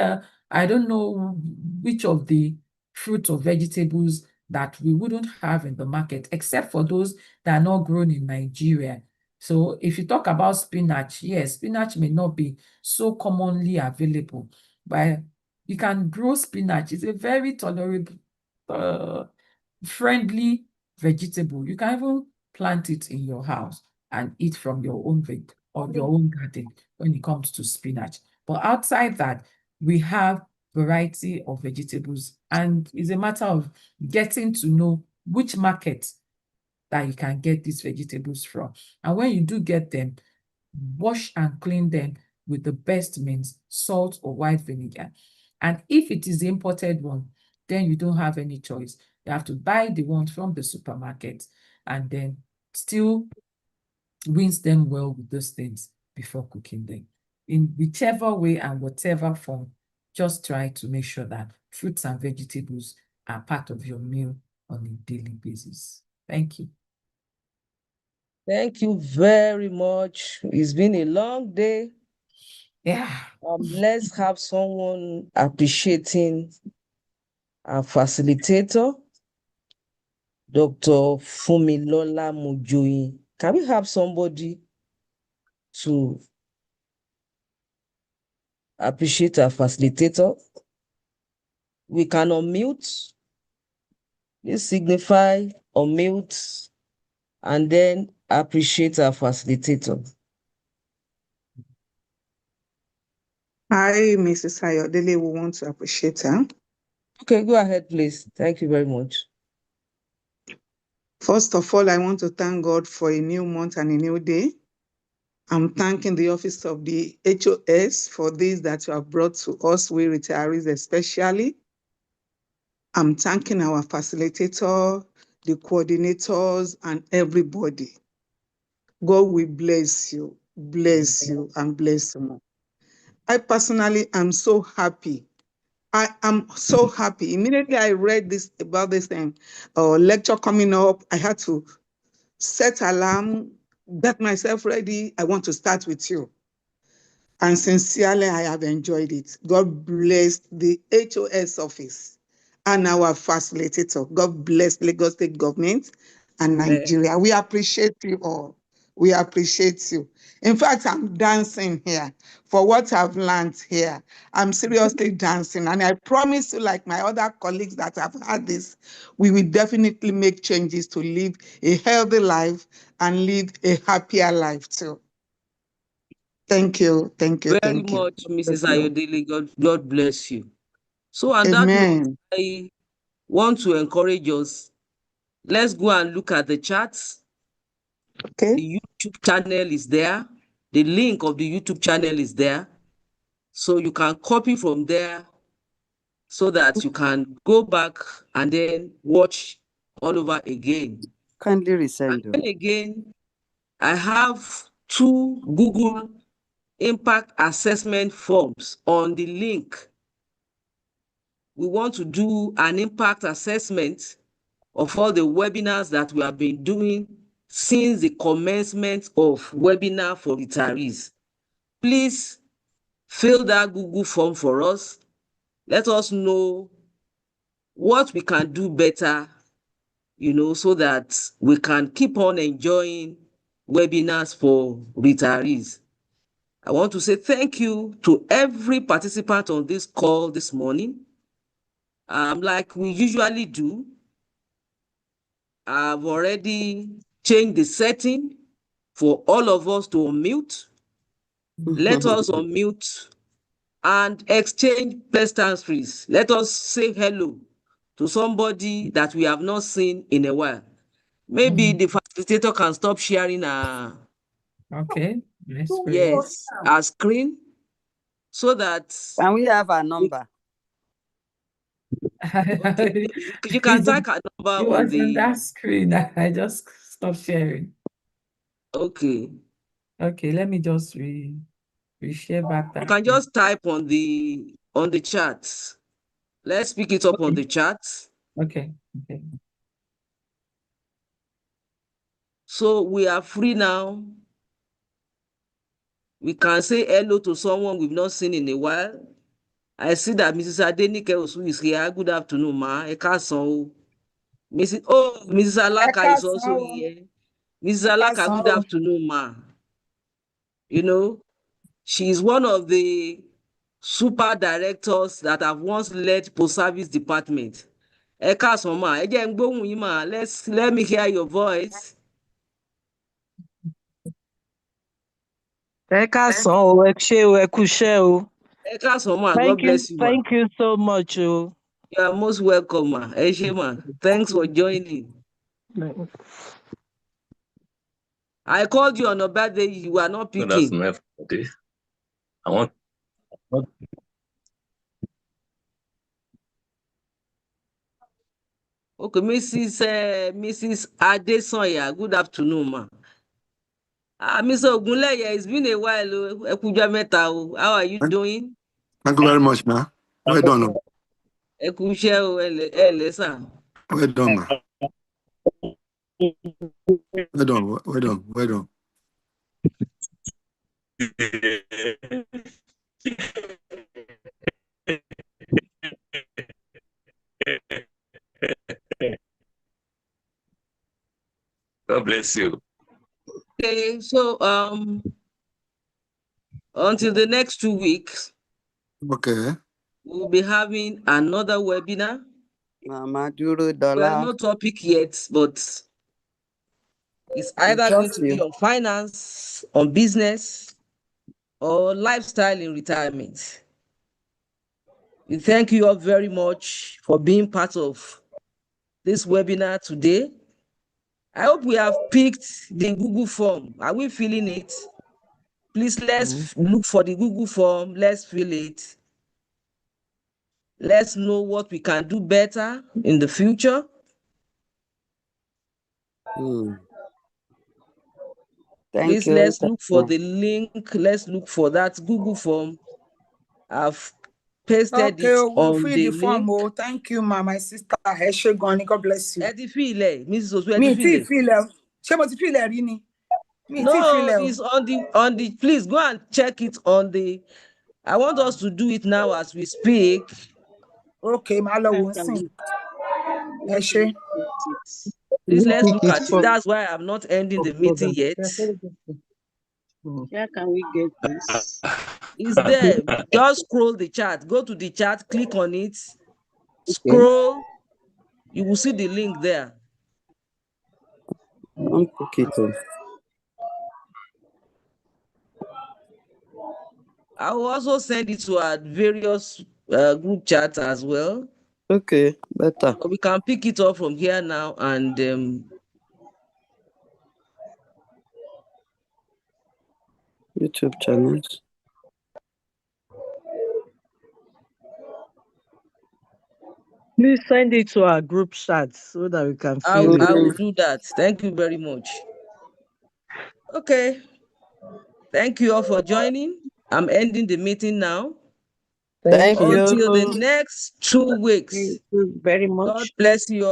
I don't know which of the fruits or vegetables that we wouldn't have in the market, except for those that are not grown in Nigeria. So if you talk about spinach, yes, spinach may not be so commonly available, but you can grow spinach. It's a very tolerable, friendly vegetable. You can even plant it in your house and eat from your own or your own garden when it comes to spinach. But outside that, we have variety of vegetables, and it's a matter of getting to know which market that you can get these vegetables from. And when you do get them, wash and clean them with the best means, salt or white vinegar. And if it is the imported one, then you don't have any choice. You have to buy the ones from the supermarket and then still rinse them well with those things before cooking them. In whichever way and whatever form, just try to make sure that fruits and vegetables are part of your meal on a daily basis. Thank you. Thank you very much. It's been a long day. Yeah. Let's have someone appreciating our facilitator, Dr. Funmilola Mojoyinola. Can we have somebody to appreciate our facilitator? We can unmute. This signify unmute and then appreciate our facilitator. Hi, Mrs. Ayodele. We want to appreciate her. Okay, go ahead, please. Thank you very much. First of all, I want to thank God for a new month and a new day. I'm thanking the office of the HOS for this that you have brought to us, we retirees especially. I'm thanking our facilitator, the coordinators, and everybody. God will bless you, and bless you more. I personally am so happy. I am so happy. Immediately I read this about this lecture coming up, I had to set alarm, get myself ready. I want to start with you. And sincerely, I have enjoyed it. God bless the HOS office and our facilitator. God bless Lagos State government and Nigeria. We appreciate you all. We appreciate you. In fact, I'm dancing here for what I've learned here. I'm seriously dancing. And I promise you, like my other colleagues that have had this, we will definitely make changes to live a healthy life and live a happier life too. Thank you. Thank you. Very Thank you. much, Mrs. Ayodele. God bless you. So on that note, Amen. I want to encourage us. Let's go and look at the charts. Okay. The YouTube channel is there. The link of the YouTube channel is there. So you can copy from there so that you can go back and then watch all over again. Kindly And resend. then again, I have 2 Google impact assessment forms on the link. We want to do an impact assessment of all the webinars that we have been doing since the commencement of webinar for retirees. Please fill that Google form for us. Let us know what we can do better, so that we can keep on enjoying webinars for retirees. I want to say thank you to every participant on this call this morning. Like we usually do, I've already changed the setting for all of us to unmute. Let us unmute and exchange pleasantries. Let us say hello to somebody that we have not seen in a while. Maybe the facilitator can stop sharing our screen so that Can we have a number? okay, you can type a number It on was on that the screen. I just stopped sharing. okay. Okay, let me just reshare back You that. can just type on the chat. Let's pick it up on the chat. Okay. So we are free now. We can say hello to someone we've not seen in a while. I see that Mrs. Adenike Osu is here. Good afternoon, ma. Ẹ káàsán o. Mrs. Alaka is also here. Mrs. Alaka, good afternoon, ma. She's one of the super directors that have once led post-service department. Ẹ káàsán, ma. Ẹ jẹ́ n gbóhùn yín, ma. Let me hear your voice. Ẹ káàsán o, ẹ ṣé o, ẹ kú iṣẹ́ o. Ẹ káàsán, ma. God bless you, ma. Thank you so much o. You are most welcome, ma. Ẹ ṣé, ma. Thanks for joining. I called you on your birthday, you are not No, that's picking. enough for this. I want. Okay, Mrs. Adesanya, good afternoon, ma. Mr. Ogunleye, it's been a while. Ẹ kújọ́ mẹ́ta o. How are you doing? Thank you very much, ma. Well done. Ẹ kú iṣẹ́ o, ẹ lẹ́ sà. Well done, ma. Well done. Well done. God bless you. Okay, so until the next 2 weeks, Okay. we'll be having another webinar. Mama Duro Well, Dollar. no topic yet, but it's either going to be on finance, on business, or lifestyle in retirement. We thank you all very much for being part of this webinar today. I hope we have picked the Google form. Are we filling it? Please, let's look for the Google form. Let's fill it. Let's know what we can do better in the future. Please, let's look for the link. Let's look for that Google form. I've pasted it we'll on fill the the form. link. Oh, thank you, ma, my sister. God bless you. Ẹ ti fill ẹ̀, Mrs. Osu, ẹ ti Me fill ẹ̀. feel it. Ṣé mo ti feel it rí ni? No, it's on the, please go and check it on the, I want us to do it now as we speak. Okay, my love will sing. Please, let's look at it. That's why I'm not ending the meeting yet. Where can we get this? It's there. Just scroll the chat. Go to the chat, click on it, scroll. You will see the link there. I will also send it to our various group chats as well. Okay, better. So we can pick it up from here now and YouTube channels. Please send it to our group chat so that we can I fill it. will do that. Thank you very much. Okay. Thank you all for joining. I'm ending the meeting now. Thank you. Until the next 2 weeks. Thank you very much. God bless you all.